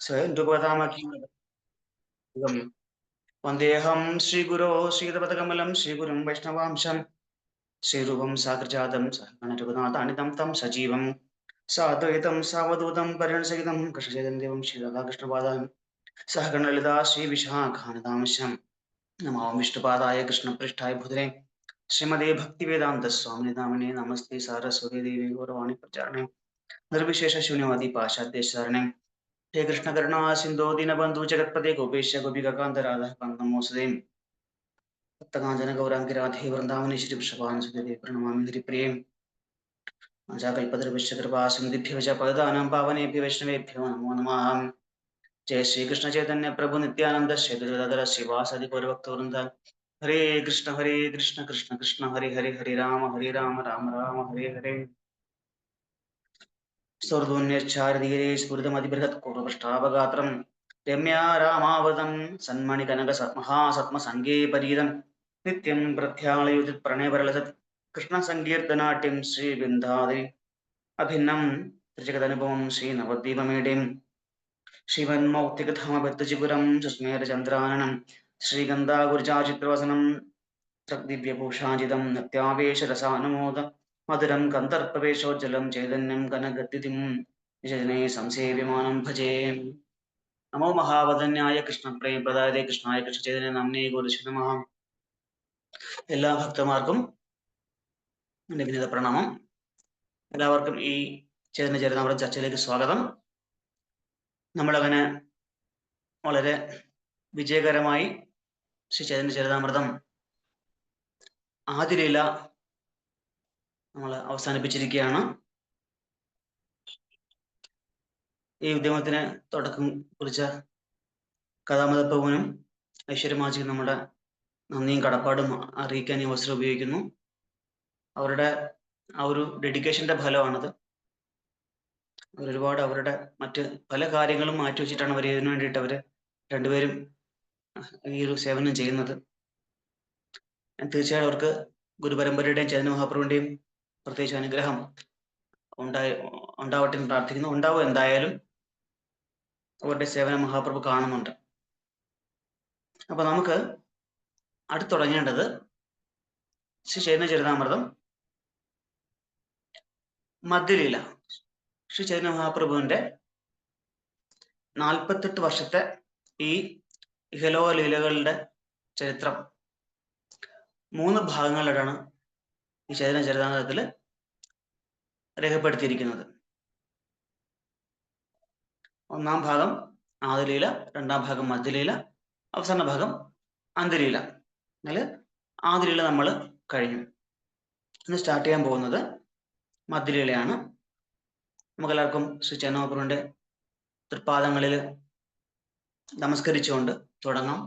സ്വയം രൂപതാമഖിലം വന്ദേഹം ശ്രീഗുരോ ശ്രീതപദകമലം ശ്രീഗുരും വൈഷ്ണവാംശം ശ്രീരൂപം സാഗ്രജാതം സഹഗണരഘുനാഥാനിതം തം സജീവം സാദ്വൈതം സാവധൂതം പരിണസഹിതം കൃഷ്ണചൈതന്യദേവം ശ്രീരാധാകൃഷ്ണപാദം സഹഗണലളിതാ ശ്രീവിശാഖാനിതാംശം നമാം വിഷ്ണുപാദായ കൃഷ്ണപൃഷ്ഠായ ഭൂതലേ ശ്രീമദേ ഭക്തിവേദാന്ത സ്വാമി നാമിനെ നമസ്തേ സാരസ്വതി ദേവി ഗൗരവാണി പ്രചാരണേ നിർവിശേഷ ശൂന്യവാദി പാശ്ചാത്യശരണേ हे कृष्ण करुणा सिंधु दीनबंधु जगत्पते गोपेश गोपिकांत राधा नमोस्तुते भक्तकांचन गौरांगी राधे वृंदावने श्री वृषभान सुते प्रणमामि हरिप्रिये आजाकल्पतरुभ्यश्च कृपा सिन्धुभ्यो च पतितानां पावनेभ्यो वैष्णवेभ्यो नमो नमः। जय श्री कृष्ण चैतन्य प्रभु नित्यानंद श्री अद्वैत श्रीवासादि गौरभक्तवृंद हरे कृष्ण कृष्ण कृष्ण हरे हरे हरे राम राम राम हरे हरे। स्वर्धून्यश्चारधीरे स्फुरितमतिबृहत्कुटुपष्टावगात्रं रम्या रामावतं सन्मणिकनक महासत्मसङ्गे परीदं नित्यं प्रत्यालयोजित प्रणयवरलसत् कृष्णसङ्कीर्तनाट्यं श्रीवृन्दादि अभिन्नं त्रिजगदनुपमं श्रीनवद्वीपमेटिं श्रीमन्मौक्तिकधामभक्तजिपुरं सुस्मेरचन्द्राननं श्रीगन्धागुर्जाचित्रवसनं दिव्यभूषाजितं नित्यावेशरसानुमोद मधुरं कन्दर्पवेशोज्जलं चैतन्यं कनगद्युतिं निजजने संसेव्यमानं भजे। नमो महावदन्याय कृष्णप्रेमप्रदायते कृष्णाय कृष्णचैतन्य नाम्ने गुरुश्री नमः। എല്ലാ ഭക്തന്മാർക്കും എൻ്റെ വിനീത പ്രണാമം. എല്ലാവർക്കും ഈ ചൈതന്യ ചരിതാമൃത ചർച്ചയിലേക്ക് സ്വാഗതം. നമ്മളങ്ങനെ വളരെ വിജയകരമായി ശ്രീ ചൈതന്യ ചരിതാമൃതം ആദിലീല നമ്മൾ അവസാനിപ്പിച്ചിരിക്കുകയാണ്. ഈ ഉദ്യമത്തിന് തുടക്കം കുറിച്ച കഥാമതപ്പവനും ഐശ്വര്യമാജിക്കും നമ്മുടെ നന്ദിയും കടപ്പാടും അറിയിക്കാൻ ഈ അവസരം ഉപയോഗിക്കുന്നു. അവരുടെ ആ ഒരു ഡെഡിക്കേഷന്റെ ഫലമാണത്. അവരൊരുപാട് അവരുടെ മറ്റ് പല കാര്യങ്ങളും മാറ്റിവെച്ചിട്ടാണ് അവർ ഇതിനു വേണ്ടിയിട്ട് അവർ രണ്ടുപേരും ഈ ഒരു സേവനം ചെയ്യുന്നത്. തീർച്ചയായും അവർക്ക് ഗുരുപരമ്പരയുടെയും ചൈതന്യ മഹാപ്രഭുവിന്റെയും പ്രത്യേകിച്ച് അനുഗ്രഹം ഉണ്ടാവട്ടെ എന്ന് പ്രാർത്ഥിക്കുന്നു. ഉണ്ടാവും എന്തായാലും. അവരുടെ സേവനം മഹാപ്രഭു കാണുന്നുണ്ട്. അപ്പൊ നമുക്ക് അടുത്ത് തുടങ്ങേണ്ടത് ശ്രീ ചൈതന്യ ചരിതാമൃതം മധ്യലീല. ശ്രീ ചൈതന്യ മഹാപ്രഭുവിന്റെ 48 വർഷത്തെ ഈ ഇഹലോക ലീലകളുടെ ചരിത്രം 3 ഭാഗങ്ങളിലാണ് ഈ ചൈതന്യ ചരിതാമൃതത്തിൽ രേഖപ്പെടുത്തിയിരിക്കുന്നത്. ഒന്നാം ഭാഗം ആദിലീല, രണ്ടാം ഭാഗം മധ്യലീല, അവസാന ഭാഗം അന്ത്യലീല. എന്നാൽ ആദിലീല നമ്മൾ കഴിഞ്ഞു. ഇന്ന് സ്റ്റാർട്ട് ചെയ്യാൻ പോകുന്നത് മധ്യലീലയാണ്. നമുക്കെല്ലാവർക്കും ശ്രീ ചൈതന്യ മഹാപ്രഭുവിന്റെ തൃപ്പാദങ്ങളിൽ നമസ്കരിച്ചുകൊണ്ട് തുടങ്ങാം.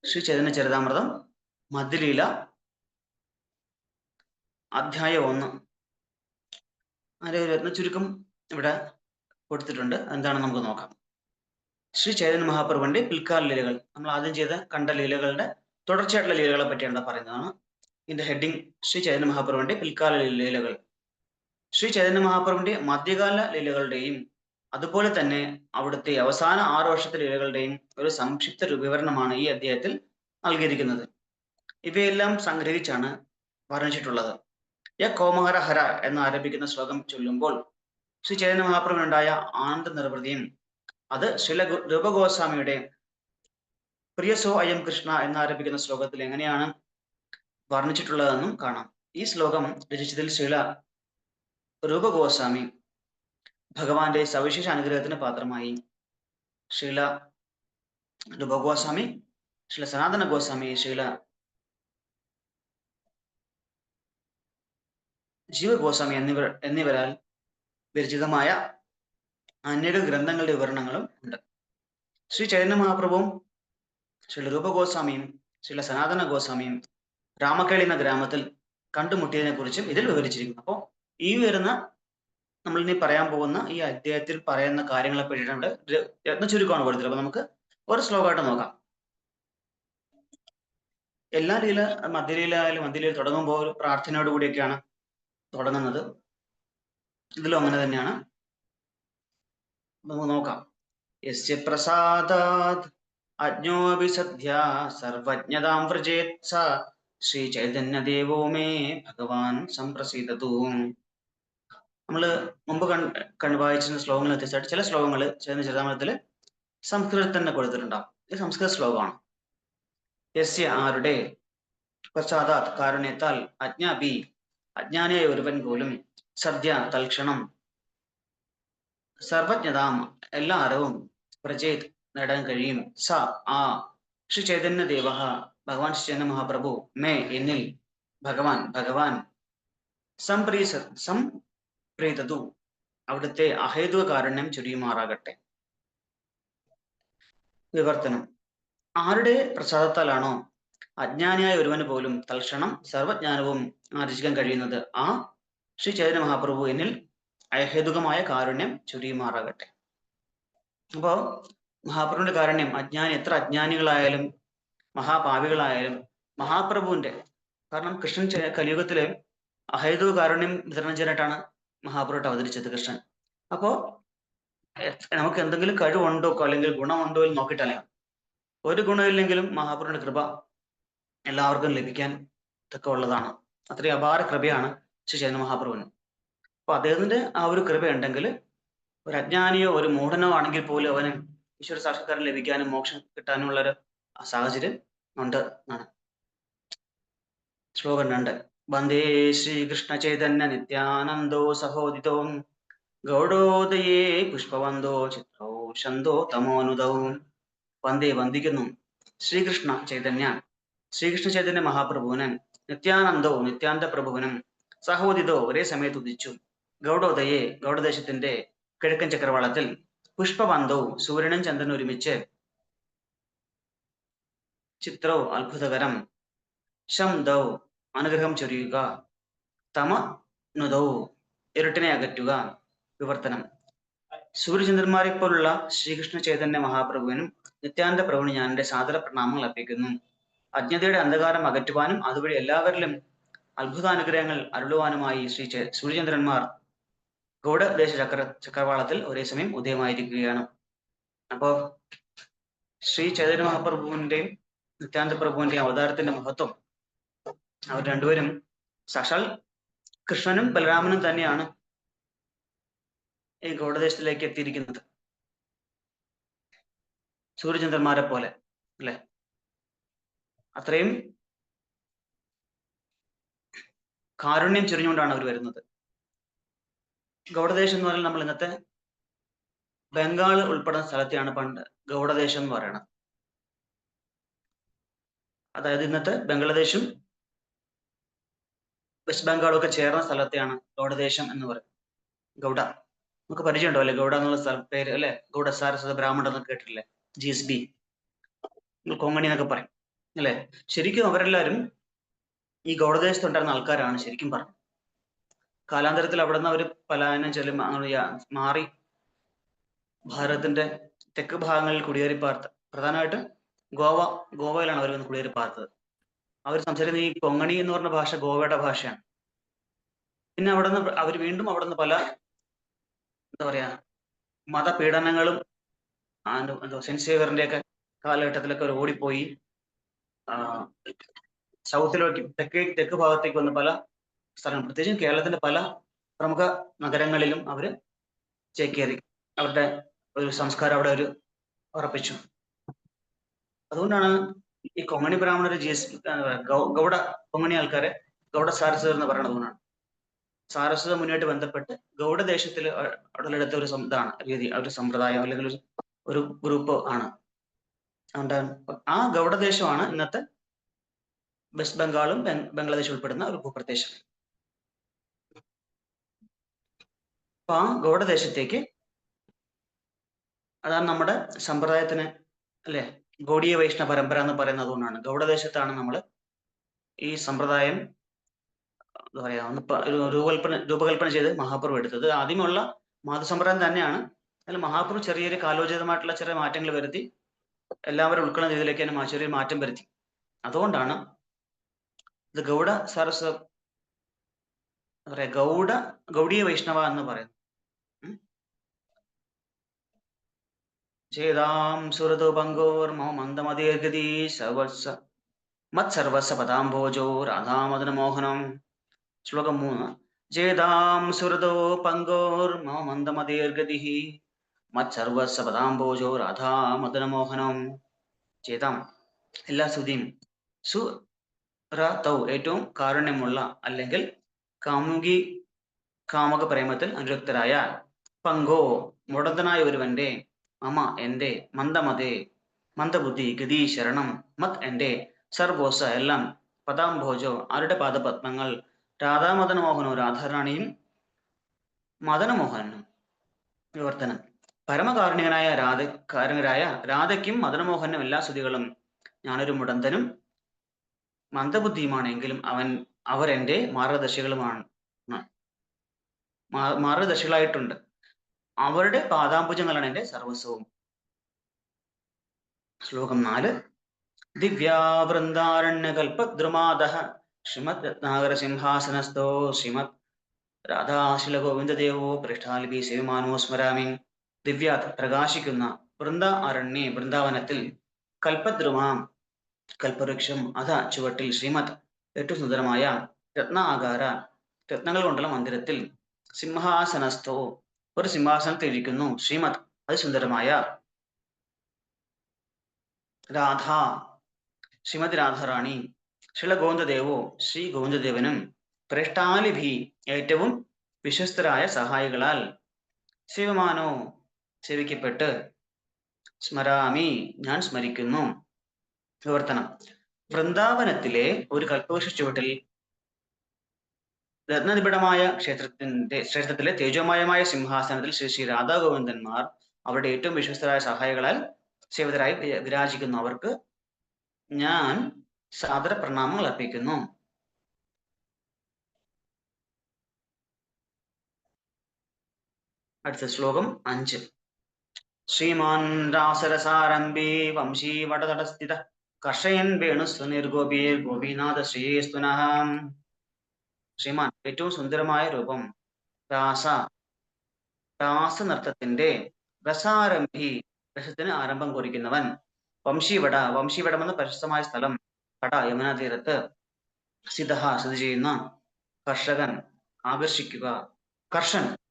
ശ്രീ ചൈതന്യ ചരിതാമൃതം മധ്യലീല അധ്യായം 1. അതിന്റെ ഒരു രത്ന ചുരുക്കം ഇവിടെ കൊടുത്തിട്ടുണ്ട്. എന്താണെന്ന് നമുക്ക് നോക്കാം. ശ്രീ ചൈതന്യ മഹാപ്രഭുവിന്റെ പിൽക്കാല ലീലകൾ, നമ്മൾ ആദ്യം ചെയ്ത കണ്ട ലീലകളുടെ തുടർച്ചയായിട്ടുള്ള ലീലകളെ പറ്റിയാണ് പറയുന്നതാണ്. ഇതിന്റെ ഹെഡിങ് ശ്രീ ചൈതന്യ മഹാപ്രഭുവിന്റെ പിൽക്കാല ലീലകൾ. ശ്രീ ചൈതന്യ മഹാപ്രഭുവിന്റെ മധ്യകാല ലീലകളുടെയും അതുപോലെ തന്നെ അവിടുത്തെ അവസാന 6 വർഷത്തെ ലീലകളുടെയും ഒരു സംക്ഷിപ്ത വിവരണമാണ് ഈ അധ്യായത്തിൽ നൽകിയിരിക്കുന്നത്. ഇവയെല്ലാം സംഗ്രഹിച്ചാണ് വർണ്ണിച്ചിട്ടുള്ളത്. യ കോമഹര ഹര എന്ന് ആരംഭിക്കുന്ന ശ്ലോകം ചൊല്ലുമ്പോൾ ശ്രീ ചൈതന്യ മഹാപ്രഭുവിനുണ്ടായ ആനന്ദ നിർവൃതിയും അത് ശ്രീല രൂപഗോസ്വാമിയുടെ പ്രിയസോ അയം കൃഷ്ണ എന്നാരംഭിക്കുന്ന ശ്ലോകത്തിൽ എങ്ങനെയാണ് വർണ്ണിച്ചിട്ടുള്ളതെന്നും കാണാം. ഈ ശ്ലോകം രചിച്ചതിൽ ശ്രീല രൂപഗോസ്വാമി ഭഗവാന്റെ സവിശേഷ അനുഗ്രഹത്തിന് പാത്രമായി. ശ്രീല രൂപഗോസ്വാമി, ശ്രീല സനാതന ഗോസ്വാമി, ശ്രീല ജീവഗോസ്വാമി എന്നിവരാൽ വിരചിതമായ അനേകം ഗ്രന്ഥങ്ങളുടെ വിവരണങ്ങളും ഉണ്ട്. ശ്രീ ചൈതന്യ മഹാപ്രഭുവും ശ്രീ രൂപഗോസ്വാമിയും ശ്രീ സനാതന ഗോസ്വാമിയും രാമക്കേളി എന്ന ഗ്രാമത്തിൽ കണ്ടുമുട്ടിയതിനെ കുറിച്ചും ഇതിൽ വിവരിച്ചിരിക്കുന്നു. അപ്പോൾ ഈ വരുന്ന നമ്മൾ ഇനി പറയാൻ പോകുന്ന ഈ അധ്യായത്തിൽ പറയുന്ന കാര്യങ്ങളെ പറ്റിയിട്ടുണ്ട് രത്ന ചുരുക്കമാണ് കൊടുത്തത്. അപ്പൊ നമുക്ക് ഒരു ശ്ലോകമായിട്ട് നോക്കാം. എല്ലാ മധ്യലീല തുടങ്ങുമ്പോൾ ഒരു പ്രാർത്ഥനയോട് കൂടിയൊക്കെയാണ് തുടങ്ങുന്നത്. ഇതിലും അങ്ങനെ തന്നെയാണ്. നമുക്ക് നോക്കാം. യസ്യ പ്രസാദാത് അജ്ഞോപി സദ്യ സർവജ്ഞതാം വ്രജേത് സ ശ്രീ ചൈതന്യദേവോ മേ ഭഗവാൻ സംപ്രസീദതു. നമ്മൾ മുമ്പ് വായിച്ചിരുന്ന ശ്ലോകങ്ങൾ വ്യത്യസ്തമായിട്ട് ചില ശ്ലോകങ്ങൾ ചരിതാമൃതത്തില് സംസ്കൃതത്തിൽ തന്നെ കൊടുത്തിട്ടുണ്ടാവും. ഇത് സംസ്കൃത ശ്ലോകമാണ്. യസ്യ ആരുടെ, പ്രസാദാത് കാരുണ്യത്താൽ, അജ്ഞാപി അജ്ഞാനിയായ ഒരുവൻ പോലും, സദ്യ തൽക്ഷണം, സർവജ്ഞതാം എല്ലാ അറിവും, പ്രജേത് നേടാൻ കഴിയും, സ ആ ശ്രീ ചൈതന്യ ദേവ ഭഗവാൻ ശ്രീ ചൈതന്യ മഹാപ്രഭു, മേ എന്നിൽ, ഭഗവാൻ സംപ്രീതതു അവിടുത്തെ അഹേതുക കാരുണ്യം ചൊരിയുമാറാകട്ടെ. വിവർത്തനം. ആരുടെ പ്രസാദത്താലാണോ അജ്ഞാനിയായ ഒരുവന് പോലും തൽക്ഷണം സർവജ്ഞാനവും ആർജിക്കാൻ കഴിയുന്നത്, ആ ശ്രീ ചൈതന്യ മഹാപ്രഭു എന്നിൽ അഹേതുകമായ കാരുണ്യം ചൊരിയുമാറാകട്ടെ. അപ്പോ മഹാപ്രഭുവിന്റെ കാരുണ്യം, എത്ര അജ്ഞാനികളായാലും മഹാപാപികളായാലും മഹാപ്രഭുവിന്റെ, കാരണം കൃഷ്ണൻ കലിയുഗത്തില് അഹേതുക കാരുണ്യം വിതരണം ചെയ്യാനായിട്ടാണ് മഹാപ്രഭുട്ട് അവതരിച്ചത് കൃഷ്ണൻ. അപ്പോ നമുക്ക് എന്തെങ്കിലും കഴിവുണ്ടോ അല്ലെങ്കിൽ ഗുണമുണ്ടോ എന്ന് നോക്കിയിട്ടല്ല, ഒരു ഗുണമില്ലെങ്കിലും മഹാപ്രഭുവിന്റെ കൃപ എല്ലാവർക്കും ലഭിക്കാൻ ഒക്കെ ഉള്ളതാണ്. അത്രയും അപാര കൃപയാണ് ശ്രീ ചൈതന്യ മഹാപ്രഭുവിന്. അപ്പൊ അദ്ദേഹത്തിന്റെ ആ ഒരു കൃപ ഉണ്ടെങ്കിൽ ഒരു അജ്ഞാനിയോ ഒരു മൂഢനോ ആണെങ്കിൽ പോലും അവന് ഈശ്വര സാക്ഷാത്കാരം ലഭിക്കാനും മോക്ഷം കിട്ടാനുമുള്ള ഒരു സാഹചര്യം ഉണ്ട് എന്നാണ്. ശ്ലോകം 2. വന്ദേ ശ്രീകൃഷ്ണ ചൈതന്യ നിത്യാനന്ദോ സഹോദിതോ ഗൗഡോദയേ പുഷ്പവന്തോ ചിത്രോ ശന്തോ തമോനുദൗ. വന്ദേ വന്ദിക്കുന്നു ശ്രീകൃഷ്ണ ചൈതന്യ മഹാപ്രഭുവിന്, നിത്യാനന്ദോ നിത്യാനന്ദ പ്രഭുവിനും, സഹോദിതോ ഒരേ സമയത്ത് ഉദിച്ചു, ഗൗഡോദയെ ഗൗഡദേശത്തിന്റെ കിഴക്കൻ ചക്രവാളത്തിൽ, പുഷ്പവന്തോ സൂര്യനും ചന്ദ്രനും ഒരുമിച്ച്, ചിത്രോ അത്ഭുതകരം, ശംദൗ അനുഗ്രഹം ചൊരിയുക, തമനുദൗ ഇരുട്ടിനെ അകറ്റുക. വിവർത്തനം. സൂര്യചന്ദ്രന്മാരെ പോലുള്ള ശ്രീകൃഷ്ണ ചൈതന്യ മഹാപ്രഭുവിനും നിത്യാനന്ദ പ്രഭുവിന് ഞാൻ എൻ്റെ സാദര പ്രണാമങ്ങൾ അർപ്പിക്കുന്നു. അജ്ഞതയുടെ അന്ധകാരം അകറ്റുവാനും അതുവഴി എല്ലാവരിലും അത്ഭുതാനുഗ്രഹങ്ങൾ അരുളുവാനുമായി സൂര്യചന്ദ്രന്മാർ ഗൗഡദേശ ചക്രവാളത്തിൽ ഒരേ സമയം ഉദയമായിരിക്കുകയാണ്. അപ്പോ ശ്രീ ചൈതന്യ മഹാപ്രഭുവിന്റെയും നിത്യാനന്ദ പ്രഭുവിന്റെയും അവതാരത്തിന്റെ മഹത്വം, അവർ രണ്ടുപേരും സാക്ഷാൽ കൃഷ്ണനും ബലരാമനും തന്നെയാണ് ഈ ഗൗഡദേശത്തിലേക്ക് എത്തിയിരിക്കുന്നത്, സൂര്യചന്ദ്രന്മാരെ പോലെ അല്ലെ. അത്രയും കാരുണ്യം ചൊരിഞ്ഞുകൊണ്ടാണ് അവർ വരുന്നത്. ഗൗഡദേശം എന്ന് പറഞ്ഞാൽ നമ്മൾ ഇന്നത്തെ ബംഗാൾ ഉൾപ്പെടുന്ന സ്ഥലത്തെയാണ് പണ്ട് ഗൗഡദേശം എന്ന് പറയുന്നത്. അതായത് ഇന്നത്തെ ബംഗ്ലാദേശും വെസ്റ്റ് ബംഗാളും ഒക്കെ ചേർന്ന സ്ഥലത്തെയാണ് ഗൗഡദേശം എന്ന് പറയുന്നത്. ഗൗഡ നമുക്ക് പരിചയമുണ്ടോ അല്ലെ, ഗൗഡ എന്നുള്ള പേര് അല്ലെ. ഗൗഡ സാരസ്വത ബ്രാഹ്മണ എന്നൊക്കെ കേട്ടിട്ടില്ലേ, GSB, കൊങ്ങണി എന്നൊക്കെ പറയും അല്ലെ. ശരിക്കും അവരെല്ലാവരും ഈ ഗൗഡദേശത്തുണ്ടായിരുന്ന ആൾക്കാരാണ് ശരിക്കും പറഞ്ഞത്. കാലാന്തരത്തിൽ അവിടെ നിന്ന് അവർ പലായനം ചെല്ലും മാറി ഭാരതത്തിന്റെ തെക്ക് ഭാഗങ്ങളിൽ കുടിയേറി പാർത്ത, പ്രധാനമായിട്ട് ഗോവയിലാണ് അവർ വന്ന് കുടിയേറി പാർത്തത്. അവർ സംസാരിക്കുന്ന ഈ കൊങ്ങണി എന്ന് പറഞ്ഞ ഭാഷ ഗോവയുടെ ഭാഷയാണ്. പിന്നെ അവിടെ നിന്ന് അവർ വീണ്ടും അവിടെ നിന്ന് പല എന്താ പറയാ മതപീഡനങ്ങളും സെന്റ് സേവിയറിന്റെ ഒക്കെ കാലഘട്ടത്തിലൊക്കെ അവർ ഓടിപ്പോയി സൗത്തിലേക്ക് തെക്ക് ഭാഗത്തേക്ക് വന്ന പല സ്ഥലങ്ങൾ, പ്രത്യേകിച്ചും കേരളത്തിന്റെ പല പ്രമുഖ നഗരങ്ങളിലും അവര് ചേക്കേറി അവരുടെ ഒരു സംസ്കാരം അവിടെ ഒരു ഉറപ്പിച്ചു. അതുകൊണ്ടാണ് ഈ കൊങ്ങണി ബ്രാഹ്മണര് ഗൗഡ കൊങ്ങണി ആൾക്കാരെ ഗൗഡ സാരസ്വതർ എന്ന് പറയുന്നത്. അതുകൊണ്ടാണ് സാരസ്വത മുന്നോട്ട് ബന്ധപ്പെട്ട് ഗൗഡദേശത്തിൽ ഉടലെടുത്ത ഒരു ഇതാണ് രീതി, ഒരു സമ്പ്രദായം അല്ലെങ്കിൽ ഒരു ഗ്രൂപ്പ് ആണ്. ആ ഗൗഡദേശമാണ് ഇന്നത്തെ വെസ്റ്റ് ബംഗാളും ബംഗ്ലാദേശ് ഉൾപ്പെടുന്ന ഒരു ഭൂപ്രദേശം. അപ്പൊ ആ ഗൗഡദേശത്തേക്ക്, അതാണ് നമ്മുടെ സമ്പ്രദായത്തിന് അല്ലെ ഗൗഡീയ വൈഷ്ണവ പരമ്പര എന്ന് പറയുന്നത്. അതുകൊണ്ടാണ് ഗൗഡദേശത്താണ് നമ്മൾ ഈ സമ്പ്രദായം എന്താ പറയാ രൂപകൽപ്പന ചെയ്ത് മഹാപ്രഭു എടുത്തത്. ആദ്യമുള്ള മാതൃസമ്പ്രദായം തന്നെയാണ്. അതിൽ മഹാപ്രഭു ചെറിയൊരു കാലോചിതമായിട്ടുള്ള ചെറിയ മാറ്റങ്ങൾ വരുത്തി എല്ലാവരും ഉൾക്കൊള്ളുന്ന രീതിയിലേക്ക് തന്നെ ചെറിയൊരു മാറ്റം വരുത്തി. അതുകൊണ്ടാണ് ഇത് ഗൗഡ സാരസ്വത എന്താ പറയാ ഗൗഡീയ വൈഷ്ണവ എന്ന് പറയുന്നത്. ചേതാം സുരതോ പങ്കോർമോ മന്ദമതീർഗതി സർവസ്വ മത്സർവസ്വ പദാംഭോജോ രാധാമദനമോഹനം. ശ്ലോകം 3. ചേതാം സുരതോ പങ്കോർമോ മന്ദമതീർഗതി മത്സർവസ്വ പദാംഭോജോ രാധാമദനമോഹനം. ചേതാം എല്ലാ സ്തുതിയും സുരതൗ ഏറ്റവും കാരുണ്യമുള്ള അല്ലെങ്കിൽ കാമുകി കാമക പ്രേമത്തിൽ അനുരക്തരായ പങ്കോ മുടന്തനായ ഒരുവന്റെ മമ എന്റെ മന്ദമതേ മന്ദബുദ്ധി ഗതി ശരണം മത് എന്റെ സർവോസ എല്ലാം പദാംഭോജോ ആരുടെ പാദപത്മങ്ങൾ രാധാമദനമോഹനോ രാധാറാണിയും മദനമോഹനും. വിവർത്തനം. പരമകാരുണികനായ കാരുണ്യരായ രാധയ്ക്കും മദനമോഹനും എല്ലാ സ്തുതികളും. ഞാനൊരു മുടന്തനും മന്ദബുദ്ധിയുമാണെങ്കിലും അവരെന്റെ മാർഗദർശികളുമാണ്, മാർഗദർശികളായിട്ടുണ്ട്. അവരുടെ പാദാംബുജങ്ങളാണ് എന്റെ സർവസ്വവും. ശ്ലോകം 4. ദിവ്യാവൃന്ദാരണ്യകൽപദ്രുമാദഃ ശ്രീമദ് രത്നാകര സിംഹാസനസ്ഥോ ശ്രീമദ് രാധാശിലഗോവിന്ദദേവോ പൃഷ്ഠാലിപി സേവമാനോ സ്മരാമി. ദിവ്യാത് പ്രകാശിക്കുന്ന വൃന്ദ അരണ്യെ വൃന്ദാവനത്തിൽ കൽപദ്രുമാം കൽപ്പവൃക്ഷം അധ ചുവട്ടിൽ ശ്രീമദ് ഏറ്റവും സുന്ദരമായ രത്നാകാര രത്നങ്ങൾ കൊണ്ടുള്ള മന്ദിരത്തിൽ സിംഹാസനസ്ഥോ ഒരു സിംഹാസനത്തിൽ ഇരിക്കുന്നു ശ്രീമദ് അതിസുന്ദരമായ രാധ ശ്രീമദ് രാധാറാണി ശ്രീല ഗോവിന്ദദേവോ ശ്രീ ഗോവിന്ദദേവനും പ്രേഷ്ഠാലിഭി ഏറ്റവും വിശ്വസ്തരായ സഹായികളാൽ സേവമാനോ സേവിക്കപ്പെട്ട് സ്മരാമി ഞാൻ സ്മരിക്കുന്നു. വിവർത്തനം. വൃന്ദാവനത്തിലെ ഒരു കൽപ്പവൃക്ഷ ചുവട്ടിൽ രത്നനിബിഡമായ ക്ഷേത്രത്തിലെ തേജോമയമായ സിംഹാസനത്തിൽ ശ്രീ ശ്രീ രാധാഗോവിന്ദന്മാർ അവരുടെ ഏറ്റവും വിശ്വസ്തരായ സഹായികളാൽ സേവിതരായി വിരാജിക്കുന്നു. അവർക്ക് ഞാൻ സാദര പ്രണാമങ്ങൾ അർപ്പിക്കുന്നു. അടുത്ത ശ്ലോകം 5. ശ്രീമാൻ രാസരസാരംഭി വംശീ വടതടസ്ഥിത കർഷയൻ വേണുസ്വ നിർഗോപീർ ഗോപീനാഥ ശ്രീസ്തുനഃ. ശ്രീമാൻ ഏറ്റവും സുന്ദരമായ രൂപം, രാസനൃത്തത്തിന്റെ രസാരംഭി രസത്തിന് ആരംഭം കുറിക്കുന്നവൻ, വംശീവടം എന്ന പ്രശസ്തമായ സ്ഥലം, കട യമുനാ തീരത്ത്, സ്ഥിതി ചെയ്യുന്ന, കർഷൻ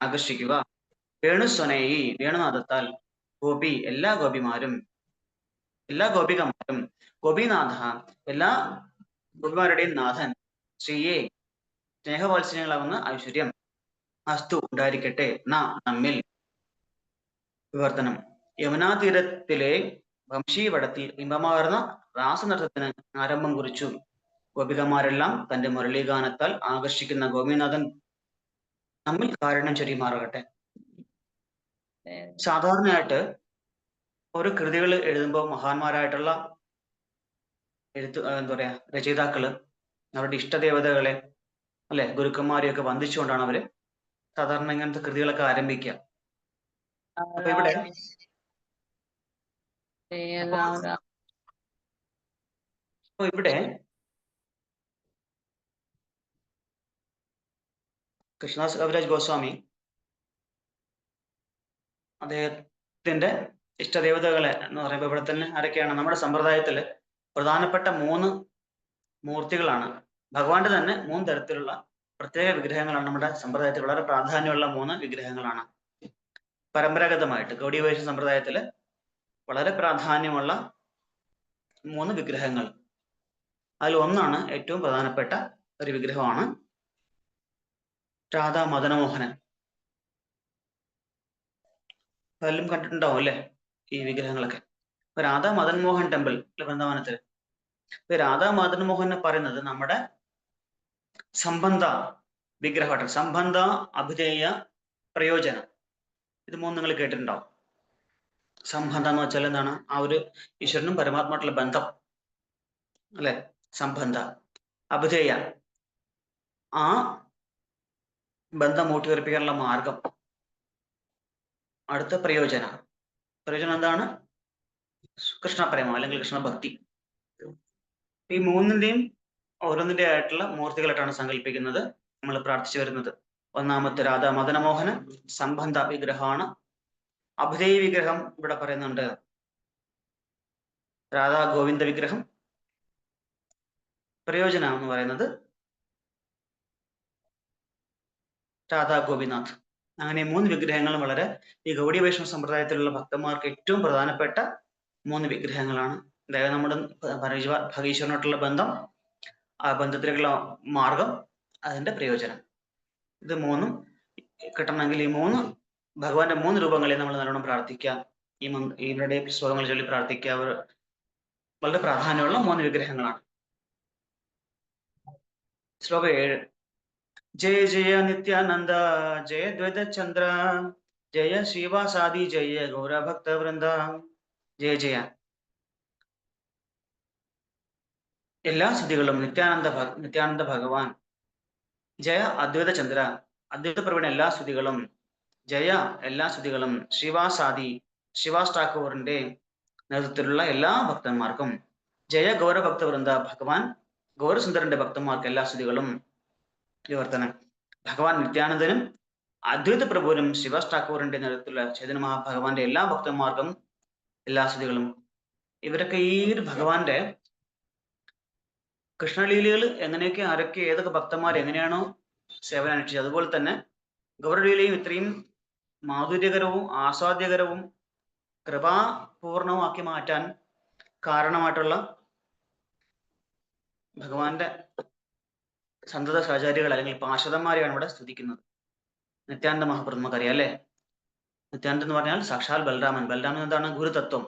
ആകർഷിക്കുക, വേണുസ്വനേയി വേണുനാഥത്താൽ, ഗോപി എല്ലാ ഗോപികമാരും, ഗോപിനാഥ എല്ലാ ഗോപിമാരുടെയും നാഥൻ, ശ്രീയെ സ്നേഹവാത്സല്യങ്ങളാവുന്ന ഐശ്വര്യം, അസ്തു ഉണ്ടായിരിക്കട്ടെ, നമ്മിൽ. വിവർത്തനം. യമുനാ തീരത്തിലെ വംശീവടത്തിൽ ഇമ്പമാർന്ന രാസനൃത്തത്തിന് ആരംഭം കുറിച്ചു. ഗോപികമാരെല്ലാം തന്റെ മുരളീഗാനത്താൽ ആകർഷിക്കുന്ന ഗോപിനാഥൻ നമ്മിൽ കാരുണ്യം ചൊരിയുമാറാകട്ടെ. സാധാരണയായിട്ട് ഓരോ കൃതികൾ എഴുതുമ്പോൾ മഹാന്മാരായിട്ടുള്ള രചയിതാക്കള് അവരുടെ ഇഷ്ടദേവതകളെ അല്ലെ ഗുരുക്കന്മാരെയൊക്കെ വന്ദിച്ചുകൊണ്ടാണ് അവര് സാധാരണ ഇങ്ങനത്തെ കൃതികളൊക്കെ ആരംഭിക്കുക. അപ്പൊ ഇവിടെ കൃഷ്ണദാസ് കവിരാജ് ഗോസ്വാമി അദ്ദേഹത്തിന്റെ ഇഷ്ടദേവതകളെ എന്ന് പറയുമ്പോൾ ഇവിടെ തന്നെ ആരൊക്കെയാണ്? നമ്മുടെ സമ്പ്രദായത്തില് പ്രധാനപ്പെട്ട 3 മൂർത്തികളാണ്. ഭഗവാന്റെ തന്നെ 3 തരത്തിലുള്ള പ്രത്യേക വിഗ്രഹങ്ങളാണ് നമ്മുടെ സമ്പ്രദായത്തിൽ വളരെ പ്രാധാന്യമുള്ള 3 വിഗ്രഹങ്ങളാണ്. പരമ്പരാഗതമായിട്ട് ഗൗഡീയ വൈഷ്ണവ സമ്പ്രദായത്തില് വളരെ പ്രാധാന്യമുള്ള 3 വിഗ്രഹങ്ങൾ. അതിൽ ഒന്നാണ് ഏറ്റവും പ്രധാനപ്പെട്ട ഒരു വിഗ്രഹമാണ് രാധാ മദനമോഹനൻ. പലരും കണ്ടിട്ടുണ്ടാവും അല്ലെ ഈ വിഗ്രഹങ്ങളൊക്കെ. രാധാ മദൻമോഹൻ ടെമ്പിൾ വൃന്ദാവനത്തിൽ രാധാ മദൻമോഹൻ പറയുന്നത് നമ്മുടെ സംബന്ധ വിഗ്രഹമായിട്ട്, സംബന്ധ അഭിധേയ പ്രയോജനം, ഇത് 3 നിങ്ങൾ കേട്ടിട്ടുണ്ടാവും. സംബന്ധം എന്ന് വെച്ചാൽ എന്താണ്? ആ ഒരു ഈശ്വരനും പരമാത്മായിട്ടുള്ള ബന്ധം അല്ലെ, സംബന്ധ. അഭിധേയ ആ ബന്ധം ഊട്ടിയുറപ്പിക്കാനുള്ള മാർഗം. അടുത്ത പ്രയോജനം എന്താണ്? കൃഷ്ണപ്രേമം അല്ലെങ്കിൽ കൃഷ്ണഭക്തി. ഈ 3ന്റെയും ഓരോന്നിന്റെ ആയിട്ടുള്ള മൂർത്തികളായിട്ടാണ് സങ്കല്പിക്കുന്നത്, നമ്മൾ പ്രാർത്ഥിച്ചു വരുന്നത്. ഒന്നാമത്തെ രാധാ മദനമോഹന സംബന്ധ വിഗ്രഹമാണ്. അഭിനയ വിഗ്രഹം ഇവിടെ പറയുന്നുണ്ട്. രാധാ ഗോവിന്ദ വിഗ്രഹം. പ്രയോജനം എന്ന് പറയുന്നത് രാധാ ഗോപിനാഥ്. അങ്ങനെ 3 വിഗ്രഹങ്ങളും വളരെ ഈ ഗൗഡീയ വൈഷ്ണവ സമ്പ്രദായത്തിലുള്ള ഭക്തന്മാർക്ക് ഏറ്റവും പ്രധാനപ്പെട്ട 3 വിഗ്രഹങ്ങളാണ്. അതായത് നമ്മുടെ ഭഗീശ്വരനോട്ടുള്ള ബന്ധം, ആ ബന്ധത്തിലേക്കുള്ള മാർഗം, അതിന്റെ പ്രയോജനം. ഇത് 3ഉം കിട്ടണമെങ്കിൽ ഈ 3 ഭഗവാന്റെ 3 രൂപങ്ങളെ നമ്മൾ നല്ലോണം പ്രാർത്ഥിക്കുക. ഇവരുടെ ശ്ലോകങ്ങൾ ചൊല്ലി പ്രാർത്ഥിക്കുക. അവർ വളരെ പ്രാധാന്യമുള്ള 3 വിഗ്രഹങ്ങളാണ്. ശ്ലോകം 7. ജയ ജയ നിത്യാനന്ദ, ജയ ദ്വൈതചന്ദ്ര, ജയ ശ്രീവാസാദി, ജയ ഗൗരഭക്തവൃന്ദ. ജയ ജയ. എല്ലാ സ്തുതികളും നിത്യാനന്ദ ഭഗവാൻ. ജയ അദ്വൈത ചന്ദ്ര, അദ്വൈത പ്രവീണ എല്ലാ സ്തുതികളും. ജയ എല്ലാ സ്തുതികളും ശ്രീവാസാദി, ശ്രീവാസ് ഠാക്കൂറിന്റെ നേതൃത്വത്തിലുള്ള എല്ലാ ഭക്തന്മാർക്കും. ജയ ഗൗരഭക്തവൃന്ദ, ഭഗവാൻ ഗൗരസുന്ദരന്റെ ഭക്തന്മാർക്ക് എല്ലാ സ്തുതികളും. വിവർത്തനം. ഭഗവാൻ നിത്യാനന്ദനും അദ്വൈത പ്രഭുവിനും ശ്രീവാസ് ഠാക്കൂറിന്റെ നേതൃത്വത്തിലുള്ള ചൈതന്യ മഹാഭഗവാന്റെ എല്ലാ ഭക്തന്മാർക്കും എല്ലാ സ്തുതികളും. ഇവരൊക്കെ ഈ ഒരു ഭഗവാന്റെ കൃഷ്ണലീലകൾ എങ്ങനെയൊക്കെ ആരൊക്കെ ഏതൊക്കെ ഭക്തന്മാർ എങ്ങനെയാണോ സേവനം അനുഷ്ഠിച്ചത്, അതുപോലെ തന്നെ ഗൗരലീലയും ഇത്രയും മാധുര്യകരവും ആസ്വാദ്യകരവും കൃപാപൂർണമാക്കി മാറ്റാൻ കാരണമായിട്ടുള്ള ഭഗവാന്റെ സന്തത സഹചാരികൾ അല്ലെങ്കിൽ പാർഷദന്മാരെയാണ് ഇവിടെ സ്തുതിക്കുന്നത്. നിത്യാനന്ദ മഹാപ്രഭു നമുക്കറിയാം അല്ലെ. നിത്യാനന്ദൻ എന്ന് പറഞ്ഞാൽ സാക്ഷാൽ ബലരാമൻ. ബലരാമൻ എന്താണ്? ഗുരുതത്വം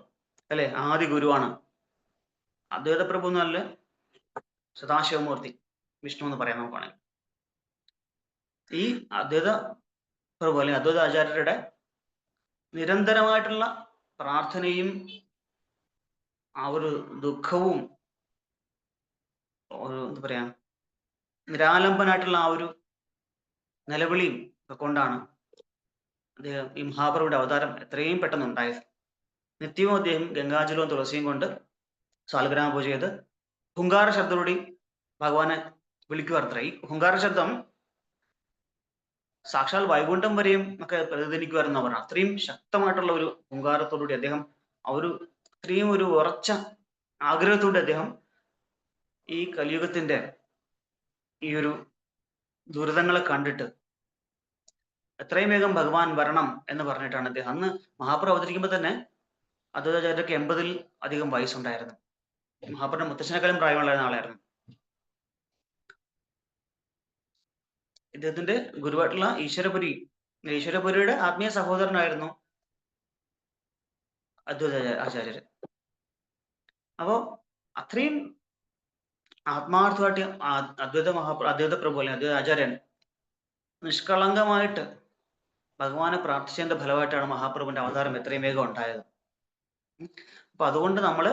അല്ലെ, ആദി ഗുരുവാണ്. അദ്വൈത പ്രഭു എന്നല്ല സദാശിവമൂർത്തി, വിഷ്ണു എന്ന് പറയാൻ നമുക്ക് വേണമെങ്കിൽ. ഈ അദ്വൈത പ്രഭു അല്ലെങ്കിൽ അദ്വൈത ആചാര്യരുടെ നിരന്തരമായിട്ടുള്ള പ്രാർത്ഥനയും ആ ഒരു ദുഃഖവും ഒരു എന്താ പറയാ നിരാലംബനായിട്ടുള്ള ആ ഒരു നിലവിളിയും ഒക്കെ കൊണ്ടാണ് അദ്ദേഹം ഈ മഹാപ്രഭുവിന്റെ അവതാരം എത്രയും പെട്ടെന്ന് ഉണ്ടായത്. നിത്യവും അദ്ദേഹം ഗംഗാജലവും തുളസിയും കൊണ്ട് സാലഗ്രാമ പൂജ ചെയ്ത് ഹുങ്കാര ശബ്ദത്തോടെ ഭഗവാനെ വിളിക്കുവാർത്ര. ഈ ഹുങ്കാര ശബ്ദം സാക്ഷാൽ വൈകുണ്ഠം വരെയും ഒക്കെ പ്രതിധ്വനിക്കുവാരെന്ന് പറഞ്ഞാൽ അത്രയും ശക്തമായിട്ടുള്ള ഒരു ഹുങ്കാരത്തോടുകൂടി അദ്ദേഹം ആ ഒരു അത്രയും ഒരു ഉറച്ച ആഗ്രഹത്തോടെ അദ്ദേഹം ഈ കലിയുഗത്തിന്റെ ഈ ഒരു ദുരിതങ്ങളെ കണ്ടിട്ട് എത്രയും വേഗം ഭഗവാൻ വരണം എന്ന് പറഞ്ഞിട്ടാണ് അദ്ദേഹം അന്ന് മഹാപ്രഭു അവതരിക്കുമ്പോൾ തന്നെ അദ്വൈതാചാര്യർക്ക് 80-ൽ അധികം വയസ്സുണ്ടായിരുന്നു. മഹാപ്രഭു മുത്തച്ഛനേക്കാളും പ്രായമുള്ള ആളായിരുന്നു. ഇദ്ദേഹത്തിന്റെ ഗുരുവായിട്ടുള്ള ഈശ്വരപുരിയുടെ ആത്മീയ സഹോദരനായിരുന്നു അദ്വൈത ആചാര്യര്. അപ്പോ അത്രയും ആത്മാർത്ഥമായിട്ട് അദ്വൈത പ്രഭു അല്ലെങ്കിൽ അദ്വൈത ആചാര്യൻ നിഷ്കളങ്കമായിട്ട് ഭഗവാനെ പ്രാർത്ഥിച്ചതിന്റെ ഫലമായിട്ടാണ് മഹാപ്രഭുവിന്റെ അവതാരം എത്രയും വേഗം ഉണ്ടായത്. അപ്പൊ അതുകൊണ്ട് നമ്മള്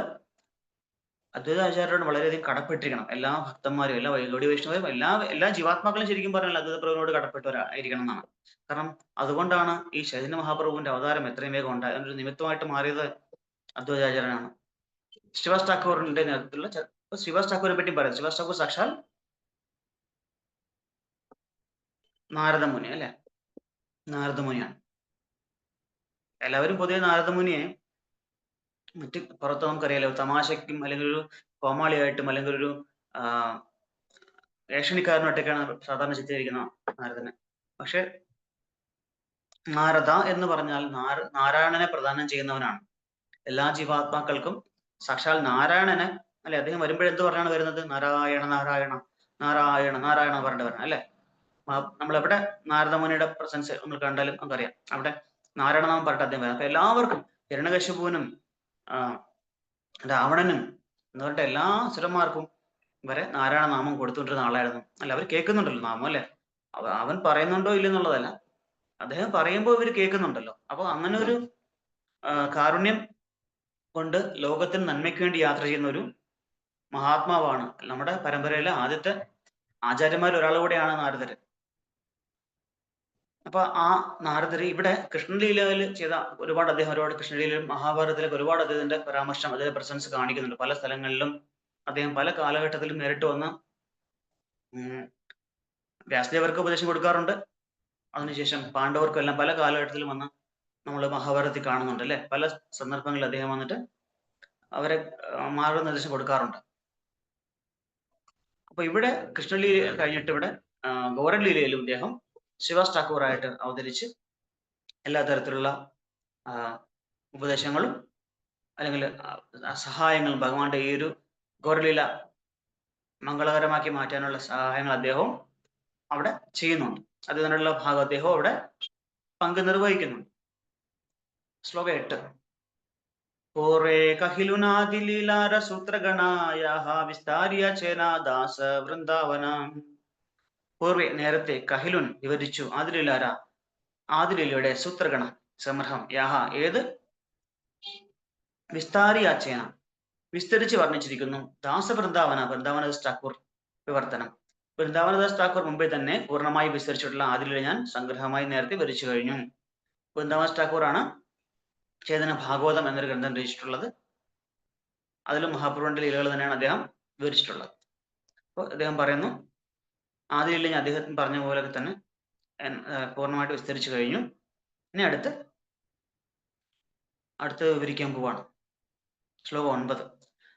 അദ്വൈത ആചാര്യരോട് വളരെയധികം കടപ്പെട്ടിരിക്കണം. എല്ലാ ഭക്തന്മാരും, എല്ലാ ഗൗഡീയ വൈഷ്ണവരും, എല്ലാ ജീവാത്മാക്കളും ശരിക്കും പറഞ്ഞാൽ അദ്വൈത പ്രഭുവിനോട് കടപ്പെട്ടവരായിരിക്കണം എന്നാണ്. കാരണം അതുകൊണ്ടാണ് ഈ ചൈതന്യ മഹാപ്രഭുവിന്റെ അവതാരം എത്രയും വേഗം ഉണ്ടായത്. അതിനൊരു നിമിത്തമായിട്ട് മാറിയത് അദ്വൈതാചാര്യനാണ്. ശ്രീവാസ് ഠാക്കൂറിന്റെ നേതൃത്വത്തിലുള്ള ശ്രീവാസ് ഠാക്കൂറിനെ പറ്റി പറയാം. ശ്രീവാസ് ഠാക്കൂർ സാക്ഷാൽ നാരദമുനി അല്ലെ, നാരദമുനിയാണ്. എല്ലാവരും പൊതുവെ നാരദമുനിയെ മറ്റ് പുറത്ത് നമുക്കറിയാലോ തമാശയ്ക്കും അല്ലെങ്കിൽ ഒരു കോമാളിയായിട്ടും അല്ലെങ്കിൽ ഒരു ഏഷണിക്കാരനായിട്ടൊക്കെയാണ് സാധാരണ ചിത്രീകരിക്കുന്ന നാരദനെ. പക്ഷെ നാരദ എന്ന് പറഞ്ഞാൽ നാരായണനെ പ്രദാനം ചെയ്യുന്നവനാണ്. എല്ലാ ജീവാത്മാക്കൾക്കും സാക്ഷാൽ നാരായണനെ അല്ലെ. അദ്ദേഹം വരുമ്പോഴെന്ത് പറഞ്ഞാണ് വരുന്നത്? നാരായണ നാരായണ നാരായണ നാരായണ പറഞ്ഞിട്ട് വരണം അല്ലെ. നമ്മളെവിടെ നാരദമുനിയുടെ പ്രസൻസ് നമ്മൾ കണ്ടാലും നമുക്കറിയാം അവിടെ നാരായണ നാമം പറഞ്ഞിട്ട് അദ്ദേഹം വരാം. അപ്പൊ എല്ലാവർക്കും ഹിരണ്യകശിപുവിനും രാവണനും എന്ന് പറഞ്ഞിട്ട് എല്ലാ സുരന്മാർക്കും വരെ നാരായണ നാമം കൊടുത്തുകൊണ്ടിരുന്ന ആളായിരുന്നു അല്ല. അവർ കേൾക്കുന്നുണ്ടല്ലോ നാമം അല്ലെ. അവൻ പറയുന്നുണ്ടോ ഇല്ലെന്നുള്ളതല്ല, അദ്ദേഹം പറയുമ്പോൾ ഇവർ കേൾക്കുന്നുണ്ടല്ലോ. അപ്പൊ അങ്ങനെ ഒരു കാരുണ്യം കൊണ്ട് ലോകത്തിന് നന്മയ്ക്ക് വേണ്ടി യാത്ര ചെയ്യുന്ന ഒരു മഹാത്മാവാണ് നമ്മുടെ പരമ്പരയിലെ ആദ്യത്തെ ആചാര്യന്മാരിൽ ഒരാൾ കൂടെയാണ് നാരദര്. അപ്പൊ ആ നാരദര് ഇവിടെ കൃഷ്ണലീലയിൽ ചെയ്ത ഒരുപാട് കൃഷ്ണലീലയിലും മഹാഭാരതത്തിലൊക്കെ ഒരുപാട് അദ്ദേഹത്തിന്റെ പരാമർശം, അദ്ദേഹത്തിന്റെ പ്രസൻസ് കാണിക്കുന്നുണ്ട്. പല സ്ഥലങ്ങളിലും അദ്ദേഹം പല കാലഘട്ടത്തിലും നേരിട്ട് വന്ന് വ്യാസദേവർക്ക് ഉപദേശം കൊടുക്കാറുണ്ട്. അതിനുശേഷം പാണ്ഡവർക്കെല്ലാം പല കാലഘട്ടത്തിലും വന്ന് നമ്മൾ മഹാഭാരതത്തിൽ കാണുന്നുണ്ട് അല്ലെ, പല സന്ദർഭങ്ങളിൽ അദ്ദേഹം വന്നിട്ട് അവരെ മാർഗനിർദ്ദേശം കൊടുക്കാറുണ്ട്. അപ്പൊ ഇവിടെ കൃഷ്ണലീല കഴിഞ്ഞിട്ട് ഇവിടെ ഗോരലീലയിലും ഇദ്ദേഹം ശിവാസ് ഠാക്കൂറായിട്ട് അവതരിച്ച് എല്ലാ തരത്തിലുള്ള ഉപദേശങ്ങളും അല്ലെങ്കിൽ സഹായങ്ങളും ഭഗവാന്റെ ഈ ഒരു ഗോരലീല മംഗളകരമാക്കി മാറ്റാനുള്ള സഹായങ്ങൾ അദ്ദേഹവും അവിടെ ചെയ്യുന്നുണ്ട്. അതിനുള്ള ഭാഗം അദ്ദേഹം അവിടെ പങ്ക് നിർവഹിക്കുന്നുണ്ട്. ശ്ലോകം 8. പൂർവേ കഹിലുനാദിലീലാര സൂത്രഗണായാഹ വിസ്താര്യ ചേനാദാസ വൃന്ദാവന. പൂർവേ നേരത്തെ കഹിലുൻ വിവരിച്ചു ആദിലീലാര ആദിലീലയുടെ സൂത്രഗണ സംഗ്രഹം യാഹ ഏത് വിസ്താരിയാച്ചേന വിസ്തരിച്ച് വർണ്ണിച്ചിരിക്കുന്നു. ദാസവൃന്ദാവന വൃന്ദാവനദാസ് ഠാക്കൂർ വിവർത്തനം. വൃന്ദാവനദാസ് ഠാക്കൂർ മുമ്പേ തന്നെ പൂർണ്ണമായി വിസ്തരിച്ചിട്ടുള്ള ആദിലീല ഞാൻ സംഗ്രഹമായി നേരത്തെ വിവരിച്ചു കഴിഞ്ഞു. വൃന്ദാവനദാസ് ഠാക്കൂർ ആണ് ചേതന ഭാഗവതം എന്നൊരു ഗ്രന്ഥം രചിച്ചിട്ടുള്ളത്. അതിലും മഹാപ്രഭുവിന്റെ ലീലകൾ തന്നെയാണ് അദ്ദേഹം വിവരിച്ചിട്ടുള്ളത്. അപ്പോൾ അദ്ദേഹം പറയുന്നു ആദിലീല ഞാൻ അദ്ദേഹത്തിന് പറഞ്ഞ പോലെ തന്നെ പൂർണ്ണമായിട്ട് വിസ്തരിച്ചു കഴിഞ്ഞു. ഇനി അടുത്ത് വിവരിക്കാൻ പോവാണ്. ശ്ലോകം 9.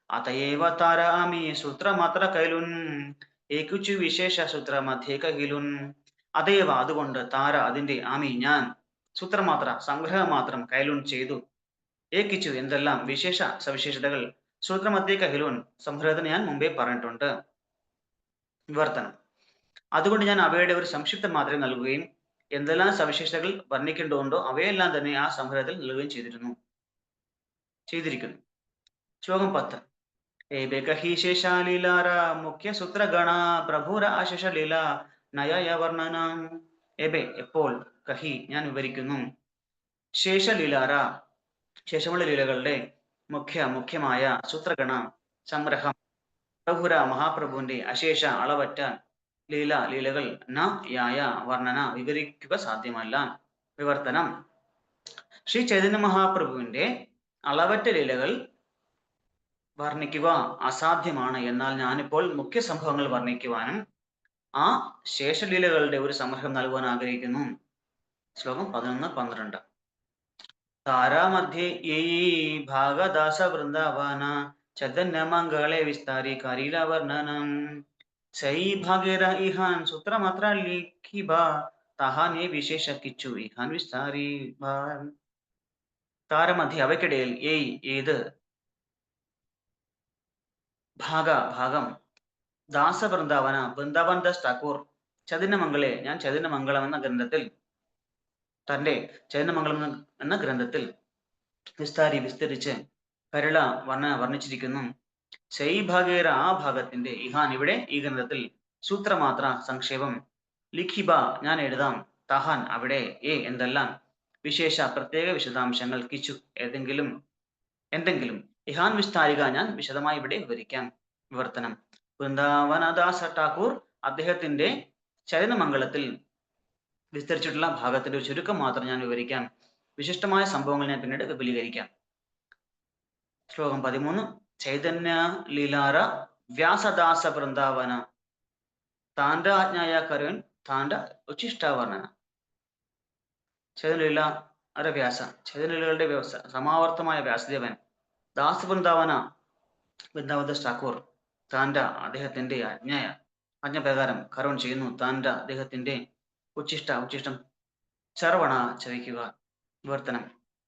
അതയേവ താരാമി സൂത്രമാത്ര കൈലുൻ ഏകുച്ചു വിശേഷ സൂത്ര മധ്യേ കൈലുൻ. അതേവ അതുകൊണ്ട് താര അതിന്റെ ആമി ഞാൻ സൂത്രമാത്ര സംഗ്രഹം മാത്രം കൈലുൻ ചെയ്തു ഏകിച്ചു എന്തെല്ലാം വിശേഷ സവിശേഷതകൾ സൂത്രമധ്യേ കൈലുൻ സംഗ്രഹത്തിന് ഞാൻ മുമ്പേ പറഞ്ഞിട്ടുണ്ട്. വിവർത്തനം. അതുകൊണ്ട് ഞാൻ അവയുടെ ഒരു സംക്ഷിപ്തം മാത്രമേ നൽകുകയും എന്തെല്ലാം സവിശേഷതകൾ വർണ്ണിക്കേണ്ടതുണ്ടോ അവയെല്ലാം തന്നെ ആ സംഗ്രഹത്തിൽ നൽകുകയും ചെയ്തിരിക്കുന്നു. ശ്ലോകം 10. ഏബെ കഹി ശേഷാലീലാര മുഖ്യ സൂത്രഗണ പ്രഭുര ആശേഷ ലീല നയ വർണ്ണനം. എബെ എപ്പോൾ കഹി ഞാൻ വിവരിക്കുന്നു ശേഷലീലാര ശേഷമുള്ള ലീലകളുടെ മുഖ്യമായ സൂത്രഗണ സംഗ്രഹം പ്രഭുര മഹാപ്രഭുവിന്റെ അശേഷ അളവറ്റ ലീലകൾ ന യായ വർണ്ണന വിവരിക്കുക സാധ്യമല്ല. വിവർത്തനം. ശ്രീ ചൈതന്യ മഹാപ്രഭുവിന്റെ അളവറ്റ ലീലകൾ വർണ്ണിക്കുക അസാധ്യമാണ്. എന്നാൽ ഞാനിപ്പോൾ മുഖ്യ സംഭവങ്ങൾ വർണ്ണിക്കുവാനും ആ ശേഷലീലകളുടെ ഒരു സംഗ്രഹം നൽകുവാൻ ആഗ്രഹിക്കുന്നു. ശ്ലോകം 11-12. താരാമധ്യേ ഈ ഭാഗദാസ വൃന്ദാവന ചൈതന്യ മംഗളെ വിസ്താരി കരീല വർണ്ണനം. സൈ ഭാഗേര ഇഹാൻ സൂത്രമാത്ര ലിഖിബ താഹാനെ വിശേഷ കിച്ചു ഇഹാൻ വിസ്താരി. താരമധ്യ അവയ്ക്കിടയിൽ ഏത് ഭാഗം ദാസവൃന്ദാവന വൃന്ദാവൻദാസ് ഠാക്കൂർ ചൈതന്യമംഗളെ ഞാൻ ചൈതന്യമംഗളം എന്ന ഗ്രന്ഥത്തിൽ തന്റെ ചൈതന്യമംഗളം എന്ന ഗ്രന്ഥത്തിൽ വിസ്തരിച്ച് കരള വർണ്ണിച്ചിരിക്കുന്നു. ശൈഭാഗേര ആ ഭാഗത്തിന്റെ ഇഹാൻ ഇവിടെ ഈ ഗ്രന്ഥത്തിൽ സൂത്രമാത്ര സംക്ഷേപം ലിഖിബ ഞാൻ എഴുതാം തഹാൻ അവിടെ എന്തെല്ലാം വിശേഷ പ്രത്യേക വിശദാംശങ്ങൾ കിച്ചു എന്തെങ്കിലും ഇഹാൻ വിസ്താരിക ഞാൻ വിശദമായി ഇവിടെ വിവരിക്കാം. വിവർത്തനം. വൃന്ദാവനദാസ ഠാക്കൂർ അദ്ദേഹത്തിന്റെ ചൈതന്യമംഗളത്തിൽ വിസ്തരിച്ചിട്ടുള്ള ഭാഗത്തിന്റെ ഒരു ചുരുക്കം മാത്രം ഞാൻ വിവരിക്കാം. വിശിഷ്ടമായ സംഭവങ്ങൾ ഞാൻ പിന്നീട് വിപുലീകരിക്കാം. ശ്ലോകം 13. ചൈതന്യ ലീലാര വ്യാസദാസ വൃന്ദാവന താന്റെ ആജ്ഞായ കരുവൻ താന്റെ ഉച്ഛിഷ്ടാവർണ്ണന. ചൈതന്യലീല വ്യാസ ചൈതന്യലീലകളുടെ സമാവർത്തമായ വ്യാസദേവൻ വൃന്ദാവനദാസ് ഠാക്കൂർ അദ്ദേഹത്തിന്റെ ആജ്ഞ പ്രകാരം കർവൻ ചെയ്യുന്നു. അദ്ദേഹത്തിന്റെ ഉച്ഛിഷ്ടം ചർവണ ചവിക്കുക. വിവർത്തനം.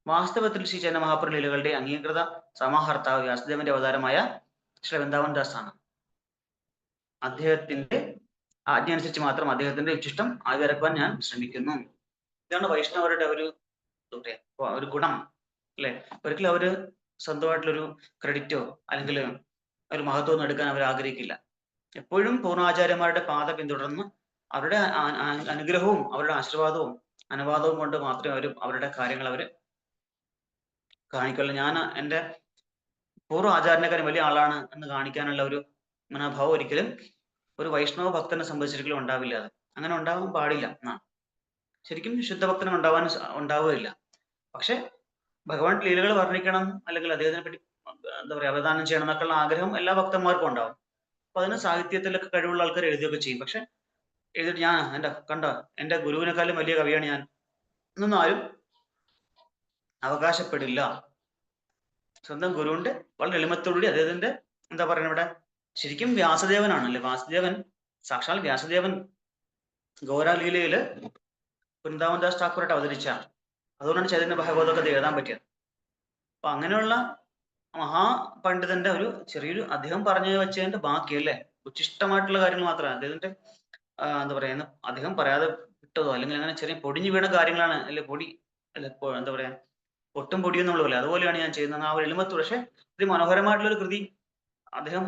വാസ്തവത്തിൽ ശ്രീ ചൈതന്യ മഹാപ്രഭു ലീലകളുടെ അംഗീകൃത സമാഹർത്താവ് വ്യാസദേവന്റെ അവതാരമായ ശ്രീ വൃന്ദാവൻദാസ് ആണ്. അദ്ദേഹത്തിന്റെ ആജ്ഞ അനുസരിച്ച് മാത്രം അദ്ദേഹത്തിന്റെ ഉച്ഛിഷ്ടം ആവിറക്കുവാൻ ഞാൻ ശ്രമിക്കുന്നു. ഇതാണ് വൈഷ്ണവരുടെ ഒരു ഗുണം അല്ലെ. ഒരിക്കലും അവര് സ്വന്തമായിട്ടുള്ളൊരു ക്രെഡിറ്റോ അല്ലെങ്കിൽ ഒരു മഹത്വം എടുക്കാൻ അവർ ആഗ്രഹിക്കില്ല. എപ്പോഴും പൂർണ്ണാചാര്യന്മാരുടെ പാത പിന്തുടർന്ന് അവരുടെ അനുഗ്രഹവും അവരുടെ ആശീർവാദവും അനുവാദവും കൊണ്ട് മാത്രമേ അവരുടെ കാര്യങ്ങൾ അവര് കാണിക്കുള്ളൂ. ഞാൻ എൻ്റെ പൂർവ്വ ആചാര്യനെക്കാളും വലിയ ആളാണ് എന്ന് കാണിക്കാനുള്ള ഒരു മനോഭാവം ഒരിക്കലും ഒരു വൈഷ്ണവ ഭക്തനെ സംബന്ധിച്ചിരിക്കലും ഉണ്ടാവില്ല. അത് അങ്ങനെ ഉണ്ടാവാൻ പാടില്ല എന്നാണ്. ശരിക്കും ശുദ്ധഭക്തന് ഉണ്ടാവുകയില്ല. പക്ഷെ ഭഗവാൻ ലീലകൾ വർണ്ണിക്കണം അല്ലെങ്കിൽ അദ്ദേഹത്തിനെ പറ്റി അവദാനം ചെയ്യണം എന്നൊക്കെയുള്ള ആഗ്രഹം എല്ലാ ഭക്തന്മാർക്കും ഉണ്ടാവും. അപ്പൊ അതിന് സാഹിത്യത്തിലൊക്കെ കഴിവുള്ള ആൾക്കാർ എഴുതിയൊക്കെ ചെയ്യും. പക്ഷെ എഴുതിട്ട് ഞാൻ എന്റെ ഗുരുവിനെക്കാളും വലിയ കവിയാണ് ഞാൻ എന്നൊന്നും ആരും അവകാശപ്പെടില്ല. സ്വന്തം ഗുരുവിന്റെ വളരെ എളിമത്തോടുകൂടി അദ്ദേഹത്തിന്റെ എന്താ പറയുക ഇവിടെ ശരിക്കും വ്യാസദേവനാണല്ലേ, വാസുദേവൻ സാക്ഷാൽ വ്യാസദേവൻ ഗൗരലീലയില് വൃന്ദാവൻ ദാസ് ഠാക്കൂറായിട്ട് അവതരിച്ച, അതുകൊണ്ടാണ് ചൈതന്യ ഭാഗവതമൊക്കെ എഴുതാൻ പറ്റിയത്. അപ്പൊ അങ്ങനെയുള്ള മഹാപണ്ഡിതന്റെ ഒരു ചെറിയൊരു അദ്ദേഹം പറഞ്ഞു വെച്ചതിന്റെ ബാക്കിയല്ലേ, ഉച്ചിഷ്ടമായിട്ടുള്ള കാര്യങ്ങൾ മാത്രമാണ് അദ്ദേഹത്തിന്റെ എന്താ പറയുക അദ്ദേഹം പറയാതെ വിട്ടതോ അല്ലെങ്കിൽ അങ്ങനെ ചെറിയ പൊടിഞ്ഞു വീണ കാര്യങ്ങളാണ്, അല്ലെ പൊടി അല്ലെ എന്താ പറയാ ഒട്ടും പൊടിയെന്ന് നമ്മൾ പോലെ അതുപോലെയാണ് ഞാൻ ചെയ്യുന്നത്. ആ ഒരു എളിമത്തോട്, പക്ഷെ ഇത് മനോഹരമായിട്ടുള്ള ഒരു കൃതി അദ്ദേഹം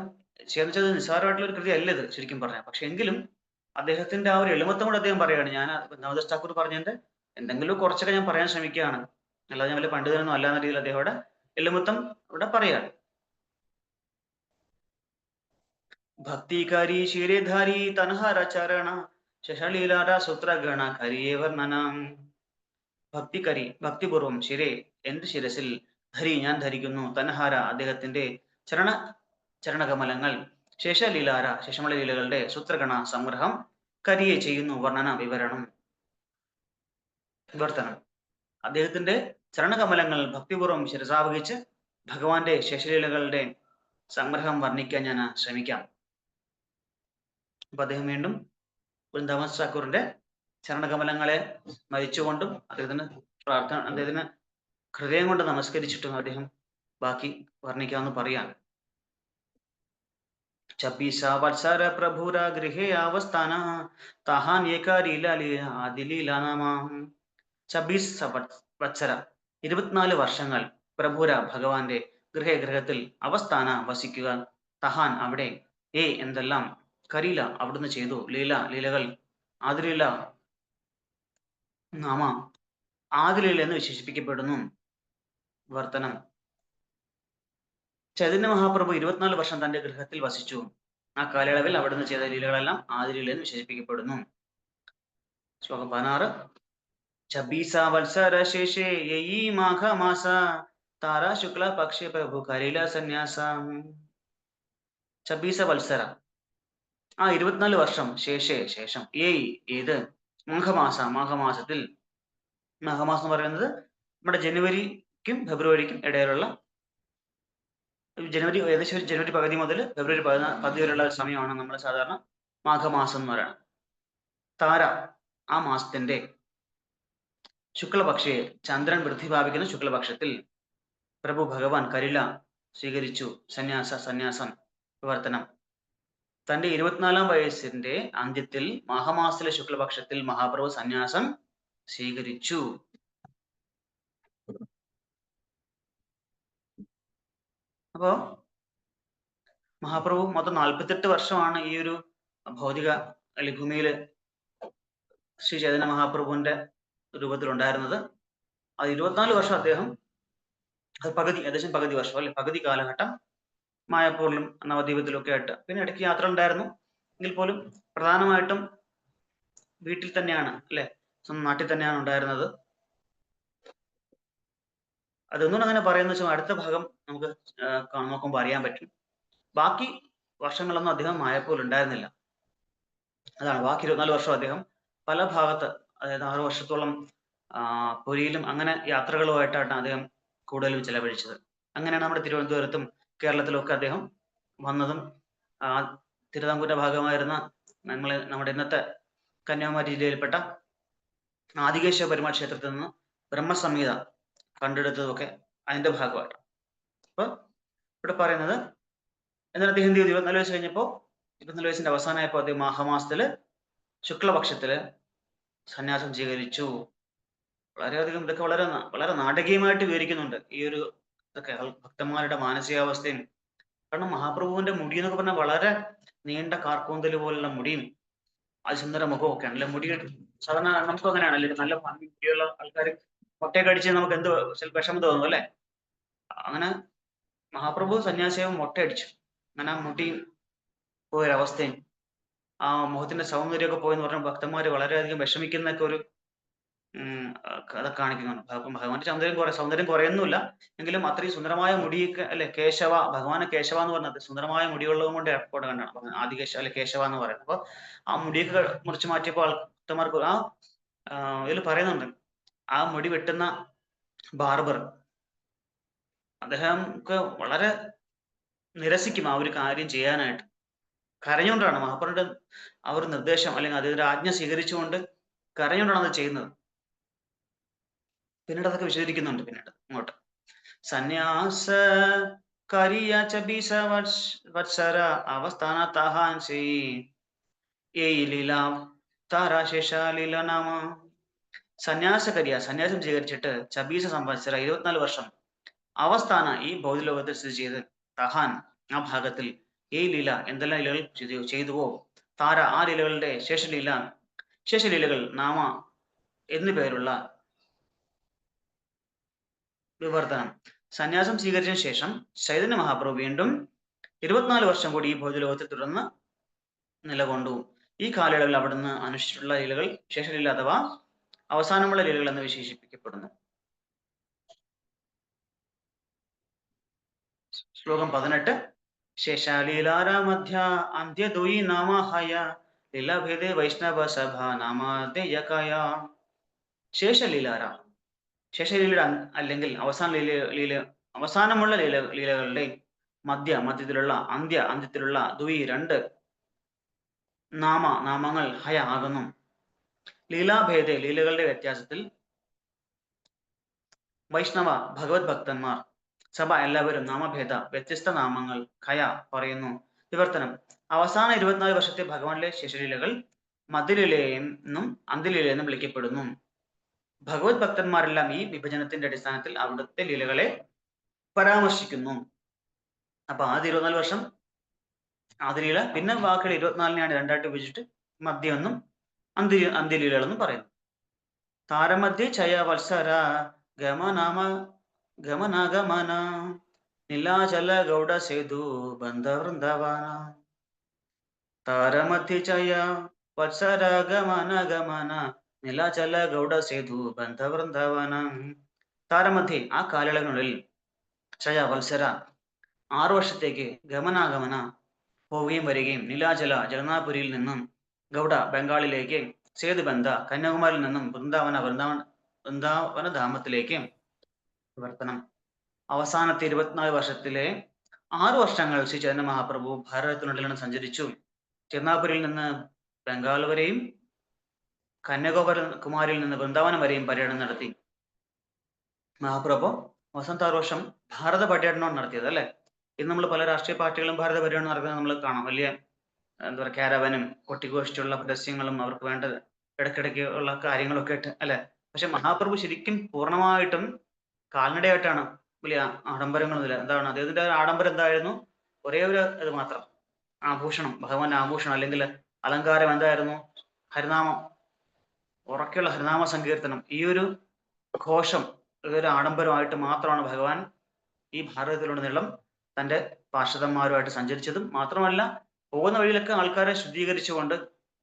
ചേർച്ചത് നിസ്സാരമായിട്ടുള്ള ഒരു കൃതി അല്ല ഇത് ശരിക്കും പറഞ്ഞാൽ. പക്ഷെ എങ്കിലും അദ്ദേഹത്തിന്റെ ആ ഒരു എളിമത്തോട് അദ്ദേഹം പറയുകയാണ്, ഞാൻ നവദാസ് ഠാക്കൂർ പറഞ്ഞതിന്റെ എന്തെങ്കിലും കുറച്ചൊക്കെ ഞാൻ പറയാൻ ശ്രമിക്കുകയാണ്, അല്ലാതെ ഞാൻ വലിയ പണ്ഡിതനൊന്നും അല്ലാന്ന രീതിയിൽ അദ്ദേഹം ഇവിടെ എളിമത്തം ഇവിടെ പറയാണ്. ഭക്തികാരി ശിരേധാരി തനഹര ചരണ ശശലീലാര സൂത്രഗണ കരിയേ വർണ്ണനം. ഭക്തികരി ഭക്തിപൂർവം ശിരേ എന്റെ ശിരസിൽ, ധരി ഞാൻ ധരിക്കുന്നു, തനഹാര അദ്ദേഹത്തിന്റെ ചരണകമലങ്ങൾ, ശേഷലീലാര ശേഷമുള്ള ലീലകളുടെ സൂത്രഗണ സംഗ്രഹം, കരിയെ ചെയ്യുന്നു വർണ്ണന വിവരണം വിവർത്തനം. അദ്ദേഹത്തിന്റെ ചരണകമലങ്ങൾ ഭക്തിപൂർവ്വം ശിരസാവഹിച്ച് ഭഗവാന്റെ ശേഷലീലകളുടെ സംഗ്രഹം വർണ്ണിക്കാൻ ഞാൻ ശ്രമിക്കാം. അപ്പൊ അദ്ദേഹം വീണ്ടും വൃന്ദാവൻ ഠാക്കൂറിന്റെ ചരണകമലങ്ങളെ സ്മരിച്ചുകൊണ്ടും അദ്ദേഹത്തിന് ഹൃദയം കൊണ്ട് നമസ്കരിച്ചിട്ടും അദ്ദേഹം ബാക്കി വർണ്ണിക്കാമെന്ന് പറയാം. 26 വത്സര പ്രഭുര ഗൃഹേ അവസ്ഥാന താഹാൻ ഏകാലീല ആദിലീല നാമ. 26 വത്സര 24 വർഷങ്ങൾ, പ്രഭുര ഭഗവാന്റെ ഗൃഹത്തിൽ അവസ്ഥാന വസിക്കുക, തഹാൻ അവിടെ, എന്തെല്ലാം, കരീല അവിടുന്ന് ചെയ്തു, ലീലകൾ, ആദിലീല നാമ ആദിലീല എന്ന് വിശേഷിപ്പിക്കപ്പെടുന്നു. വർത്തനം. ചൈതന്യ മഹാപ്രഭു 24 വർഷം തന്റെ ഗൃഹത്തിൽ വസിച്ചു. ആ കാലയളവിൽ അവിടുന്ന് ചെയ്ത ലീലകളെല്ലാം ആദിലീല എന്ന് വിശേഷിപ്പിക്കപ്പെടുന്നു. ശ്ലോകം 16. 26 വത്സര ശേഷേ യയി മാഘ മാസ താര ശുക്ല പക്ഷേ പ്രഭു കരീല സന്യാസ. 26 വത്സര ആ 24 വർഷം ശേഷം ഏത് മാഘമാസത്തിൽ, മാഘമാസം എന്ന് പറയുന്നത് നമ്മുടെ ജനുവരിക്കും ഫെബ്രുവരിക്കും ഇടയിലുള്ള ഏകദേശം ജനുവരി പകുതി മുതൽ ഫെബ്രുവരി 10 വരെയുള്ള സമയമാണ് നമ്മൾ സാധാരണ മാഘമാസം എന്ന് പറയുന്നത്. താര ആ മാസത്തിന്റെ ശുക്ലപക്ഷേ ചന്ദ്രൻ വൃദ്ധി പ്രാപിക്കുന്ന ശുക്ലപക്ഷത്തിൽ പ്രഭു ഭഗവാൻ കരില സ്വീകരിച്ചു, സന്യാസം വിവർത്തനം. തന്റെ 24 വയസ്സിന്റെ അന്ത്യത്തിൽ മാഘമാസത്തിലെ ശുക്ലപക്ഷത്തിൽ മഹാപ്രഭു സന്യാസം സ്വീകരിച്ചു. അപ്പോ മഹാപ്രഭു മൊത്തം 48 വർഷമാണ് ഈ ഒരു ഭൗതിക ഭൂമിയില് ശ്രീ ചൈതന്യ മഹാപ്രഭുവിന്റെ രൂപത്തിൽ ഉണ്ടായിരുന്നത്. അത് 24 വർഷം അദ്ദേഹം, അത് ഏകദേശം പകുതി വർഷം അല്ലെ, പകുതി കാലഘട്ടം മായാപ്പൂരിലും നവദ്വീപത്തിലും ഒക്കെ ആയിട്ട്, പിന്നെ ഇടയ്ക്ക് യാത്ര ഉണ്ടായിരുന്നു എങ്കിൽ പോലും പ്രധാനമായിട്ടും വീട്ടിൽ തന്നെയാണ് അല്ലെ, സ്വന്തം നാട്ടിൽ തന്നെയാണ് ഉണ്ടായിരുന്നത്. അതൊന്നും അങ്ങനെ പറയുന്ന വെച്ചാൽ അടുത്ത ഭാഗം നമുക്ക് നോക്കുമ്പോൾ അറിയാൻ പറ്റും. ബാക്കി വർഷങ്ങളൊന്നും അദ്ദേഹം മായാപ്പൂരിൽ ഉണ്ടായിരുന്നില്ല. അതാണ് ബാക്കി 24 വർഷം അദ്ദേഹം പല ഭാഗത്ത്, അതായത് 6 വർഷത്തോളം പുരിയിലും അങ്ങനെ യാത്രകളുമായിട്ടാണ് അദ്ദേഹം കൂടുതലും ചെലവഴിച്ചത്. അങ്ങനെയാണ് നമ്മുടെ തിരുവനന്തപുരത്തും കേരളത്തിലും ഒക്കെ അദ്ദേഹം വന്നതും. തിരുവിതാംകൂറിന്റെ ഭാഗമായിരുന്ന നമ്മുടെ ഇന്നത്തെ കന്യാകുമാരി ജില്ലയിൽപ്പെട്ട ആദികേശവ പെരുമാൾ ക്ഷേത്രത്തിൽ നിന്ന് ബ്രഹ്മസംഹിത കണ്ടെടുത്തതൊക്കെ അതിന്റെ ഭാഗമായിട്ട്. അപ്പൊ ഇവിടെ പറയുന്നത്, എന്നാൽ അദ്ദേഹം 24 വയസ്സ് കഴിഞ്ഞപ്പോൾ, 24 വയസ്സിന്റെ അവസാനമായപ്പോൾ അദ്ദേഹം മാഘമാസത്തില് ശുക്ലപക്ഷത്തില് സന്യാസം സ്വീകരിച്ചു. വളരെയധികം ഇതൊക്കെ വളരെ നാടകീയമായിട്ട് വിവരിക്കുന്നുണ്ട് ഈ ഒരു ഇതൊക്കെ ഭക്തന്മാരുടെ മാനസികാവസ്ഥയും. കാരണം മഹാപ്രഭുവിന്റെ മുടി എന്നൊക്കെ പറഞ്ഞാൽ വളരെ നീണ്ട കാർക്കൂന്തല് പോലുള്ള മുടിയും അതിസുന്ദര മുഖവും ഒക്കെ ആണല്ലേ. മുടി സാധാരണ നമുക്ക് അങ്ങനെയാണല്ലേ, നല്ല മുടിയുള്ള ആൾക്കാർ മുട്ടയൊക്കെ അടിച്ച് നമുക്ക് എന്ത് വിഷമം തോന്നും അല്ലെ. അങ്ങനെ മഹാപ്രഭു സന്യാസിയാവും മൊട്ടയടിച്ചു. അങ്ങനെ ആ മുടി പോയൊരവസ്ഥയും ആ മുഖത്തിന്റെ സൗന്ദര്യമൊക്കെ പോയെന്ന് പറഞ്ഞ ഭക്തന്മാര് വളരെയധികം വിഷമിക്കുന്നൊക്കെ ഒരു കഥ കാണിക്കുന്നുണ്ട്. ഭഗവാന്റെ സൗന്ദര്യം കുറയുന്നില്ല എങ്കിലും അത്രയും സുന്ദരമായ മുടിയൊക്കെ അല്ലെ, കേശവ, ഭഗവാനെ കേശവ എന്ന് പറഞ്ഞത് സുന്ദരമായ മുടിയുള്ളത് കൊണ്ട് എയർപോർട്ട് കണ്ടാണ് ആദികേശവ അല്ലെ കേശവ എന്ന് പറയുന്നത്. അപ്പൊ ആ മുടിയൊക്കെ മുറിച്ച് മാറ്റിയപ്പോൾ ഭക്തന്മാർക്ക് ഇതിൽ പറയുന്നുണ്ട്, ആ മുടി വെട്ടുന്ന ബാർബർ, അദ്ദേഹം വളരെ നിരസിക്കും ആ ഒരു കാര്യം ചെയ്യാനായിട്ട്. കരഞ്ഞുകൊണ്ടാണ് മഹാപ്രഭുയുടെ ആ ഒരു നിർദ്ദേശം അല്ലെങ്കിൽ അദ്ദേഹത്തിന്റെ ആജ്ഞ സ്വീകരിച്ചുകൊണ്ട് കരഞ്ഞുകൊണ്ടാണ് അത് ചെയ്യുന്നത്. പിന്നീട് അതൊക്കെ വിശദീകരിക്കുന്നുണ്ട് പിന്നീട് അങ്ങോട്ട്. സന്യാസ കരിയ ചബീസ വത്സര അവസ്ഥാന തഹാൻസി ലീല താരാശേഷ ലീല നാമ. സന്യാസം സ്വീകരിച്ചിട്ട് ചബീസ സംവത്സര 24 വർഷം അവസ്ഥാന ഈ ഭൗതികലോകത്തിൽ സ്ഥിതി ചെയ്ത് തഹാൻ ആ ഭാഗത്തിൽ ഈ ലീല എന്തെല്ലാം ലീലകൾ ചെയ്തുവോ താര ആ ലീലകളുടെ ശേഷലീലകൾ നാമ എന്നു പേരുള്ള വിവർത്തനം. സന്യാസം സ്വീകരിച്ചതിനു ശേഷം ചൈതന്യ മഹാപ്രഭു വീണ്ടും 24 വർഷം കൂടി ഈ ഭൗതികലോകത്തിൽ തുടർന്ന് നിലകൊണ്ടു. ഈ കാലയളവിൽ അവിടുന്ന് അനുഷ്ഠിച്ചിട്ടുള്ള ലീലകൾ ശേഷലീല അഥവാ അവസാനമുള്ള ലീലകൾ എന്ന് വിശേഷിപ്പിക്കപ്പെടുന്നു. ശ്ലോകം 18. ശേഷാലീലാര മധ്യ അന്ത്യദ്വയി നാമഹയ ലീലാഭേദേ വൈഷ്ണവ സഭ നാമധേയകയ. ശേഷലീലാര, ശേഷലീല അല്ലെങ്കിൽ അവസാനമുള്ള ലീലകളുടെ മധ്യത്തിലുള്ള അന്ത്യത്തിലുള്ള ദ്വി 2 നാമങ്ങൾ ഹയ ആകുന്നു. ലീലാഭേദേ ലീലകളുടെ വ്യത്യാസത്തിൽ വൈഷ്ണവ ഭഗവത് ഭക്തന്മാർ സഭ എല്ലാവരും നാമഭേദ വ്യത്യസ്ത നാമങ്ങൾ ഖയ പറയുന്നു. വിവർത്തനം. അവസാന 24 വർഷത്തെ ഭഗവാനിലെ ശേഷലീലകൾ മധ്യലീലയെന്നും അന്ത്യലീലയെന്നും വിളിക്കപ്പെടുന്നു. ഭഗവത് ഭക്തന്മാരെല്ലാം ഈ വിഭജനത്തിന്റെ അടിസ്ഥാനത്തിൽ അവിടുത്തെ ലീലകളെ പരാമർശിക്കുന്നു. അപ്പൊ ആദ്യ 24 വർഷം ആദ്യലീല, പിന്നെ ബാക്കിയുള്ള 24-നെയാണ് 2ആയിട്ട് വിഭജിച്ചിട്ട് മധ്യമെന്നും അന്ത്യലീലകളെന്നും പറയുന്നു. താരമധ്യ ചയ വത്സര ഗമനാഗമന നീലാചല ഗൗഡ സേതു ബന്ധ വൃന്ദാവന. താരമധ്യ ചയ വത്സര ഗമന നീലാചല ഗൗഡ സേതു ബന്ധ വൃന്ദാവന. താരമധ്യ ആ കാലയളവിനുള്ളിൽ ചയ വത്സര 6 വർഷത്തേക്ക് ഗമനാഗമന പോവുകയും വരികയും നീലാചല ജഗന്നാഥപുരിയിൽ നിന്നും ഗൗഡ ബംഗാളിലേക്ക് സേതുബന്ധ കന്യാകുമാരിയിൽ നിന്നും വൃന്ദാവന ധാമത്തിലേക്ക് വിവർത്തനം. അവസാനത്തെ 24 വർഷത്തിലെ 6 വർഷങ്ങൾ ശ്രീ ചൈതന്യ മഹാപ്രഭു ഭാരതത്തിനുള്ളിലാണ് സഞ്ചരിച്ചു. ജഗന്നാഥപുരിയിൽ നിന്ന് ബംഗാൾ വരെയും കന്യാകുമാരിയിൽ നിന്ന് വൃന്ദാവനം വരെയും പര്യടനം നടത്തി. മഹാപ്രഭു അവസാനത്തെ 6 വർഷം ഭാരത പര്യടനമാണ് നടത്തിയത് അല്ലെ. ഇന്ന് നമ്മൾ പല രാഷ്ട്രീയ പാർട്ടികളും ഭാരത പര്യടനം നടക്കുന്നത് നമ്മൾ കാണാം. വലിയ എന്താ പറയുക, കാരവനും കൊട്ടിഘോഷിച്ചുള്ള പരസ്യങ്ങളും അവർക്ക് വേണ്ട ഇടയ്ക്കിടയ്ക്ക് ഉള്ള കാര്യങ്ങളൊക്കെ ആയിട്ട് അല്ലെ. പക്ഷെ മഹാപ്രഭു ശരിക്കും പൂർണ്ണമായിട്ടും കാൽനടയായിട്ടാണ്. വലിയ ആഡംബരങ്ങളൊന്നുമില്ല. എന്താണ് അദ്ദേഹത്തിന്റെ ആഡംബരം എന്തായിരുന്നു? ഒരേ ഒരു ഇത് മാത്രം, ആഭൂഷണം, ഭഗവാന്റെ ആഭൂഷണം അല്ലെങ്കിൽ അലങ്കാരം എന്തായിരുന്നു? ഹരിനാമം, ഉറക്കെയുള്ള ഹരിനാമ സങ്കീർത്തനം. ഈ ഒരു ഘോഷം, ഇതൊരു ആഡംബരമായിട്ട് മാത്രമാണ് ഭഗവാൻ ഈ ഭാരതത്തിലുടനീളം തന്റെ പാർഷദന്മാരുമായിട്ട് സഞ്ചരിച്ചതും. മാത്രമല്ല പോകുന്ന വഴിയിലൊക്കെ ആൾക്കാരെ ശുദ്ധീകരിച്ചുകൊണ്ട്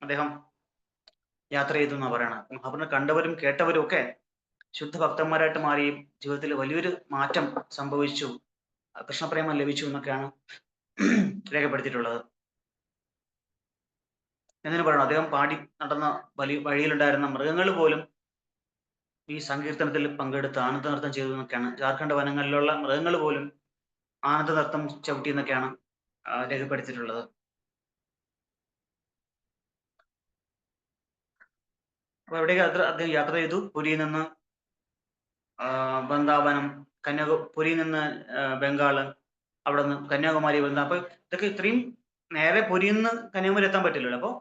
അദ്ദേഹം യാത്ര ചെയ്തു എന്നാ പറയണം. മഹാപ്രഭുവിനെ കണ്ടവരും കേട്ടവരും ഒക്കെ ശുദ്ധ ഭക്തന്മാരായിട്ട് മാറി. ജീവിതത്തിൽ വലിയൊരു മാറ്റം സംഭവിച്ചു, കൃഷ്ണപ്രേമം ലഭിച്ചു എന്നൊക്കെയാണ് രേഖപ്പെടുത്തിയിട്ടുള്ളത്. എന്തിനു പറയണം, അദ്ദേഹം പാടി നടന്ന വഴിയിലുണ്ടായിരുന്ന മൃഗങ്ങൾ പോലും ഈ സങ്കീർത്തനത്തിൽ പങ്കെടുത്ത് ആനന്ദ നൃത്തം ചെയ്തു എന്നൊക്കെയാണ്. ജാർഖണ്ഡ് വനങ്ങളിലുള്ള മൃഗങ്ങൾ പോലും ആനന്ദ നൃത്തം ചവിട്ടി എന്നൊക്കെയാണ് രേഖപ്പെടുത്തിയിട്ടുള്ളത്. അപ്പൊ എവിടേക്ക് അദ്ദേഹം യാത്ര ചെയ്തു? പുരിയിൽ നിന്ന് വൃന്ദാവനം, പുരിയിൽ നിന്ന് ബംഗാള്, അവിടെ നിന്ന് കന്യാകുമാരി, അപ്പൊ ഇതൊക്കെ ഇത്രയും നേരെ പുരിയിൽ നിന്ന് കന്യാകുമാരി എത്താൻ പറ്റില്ലല്ലോ. അപ്പൊ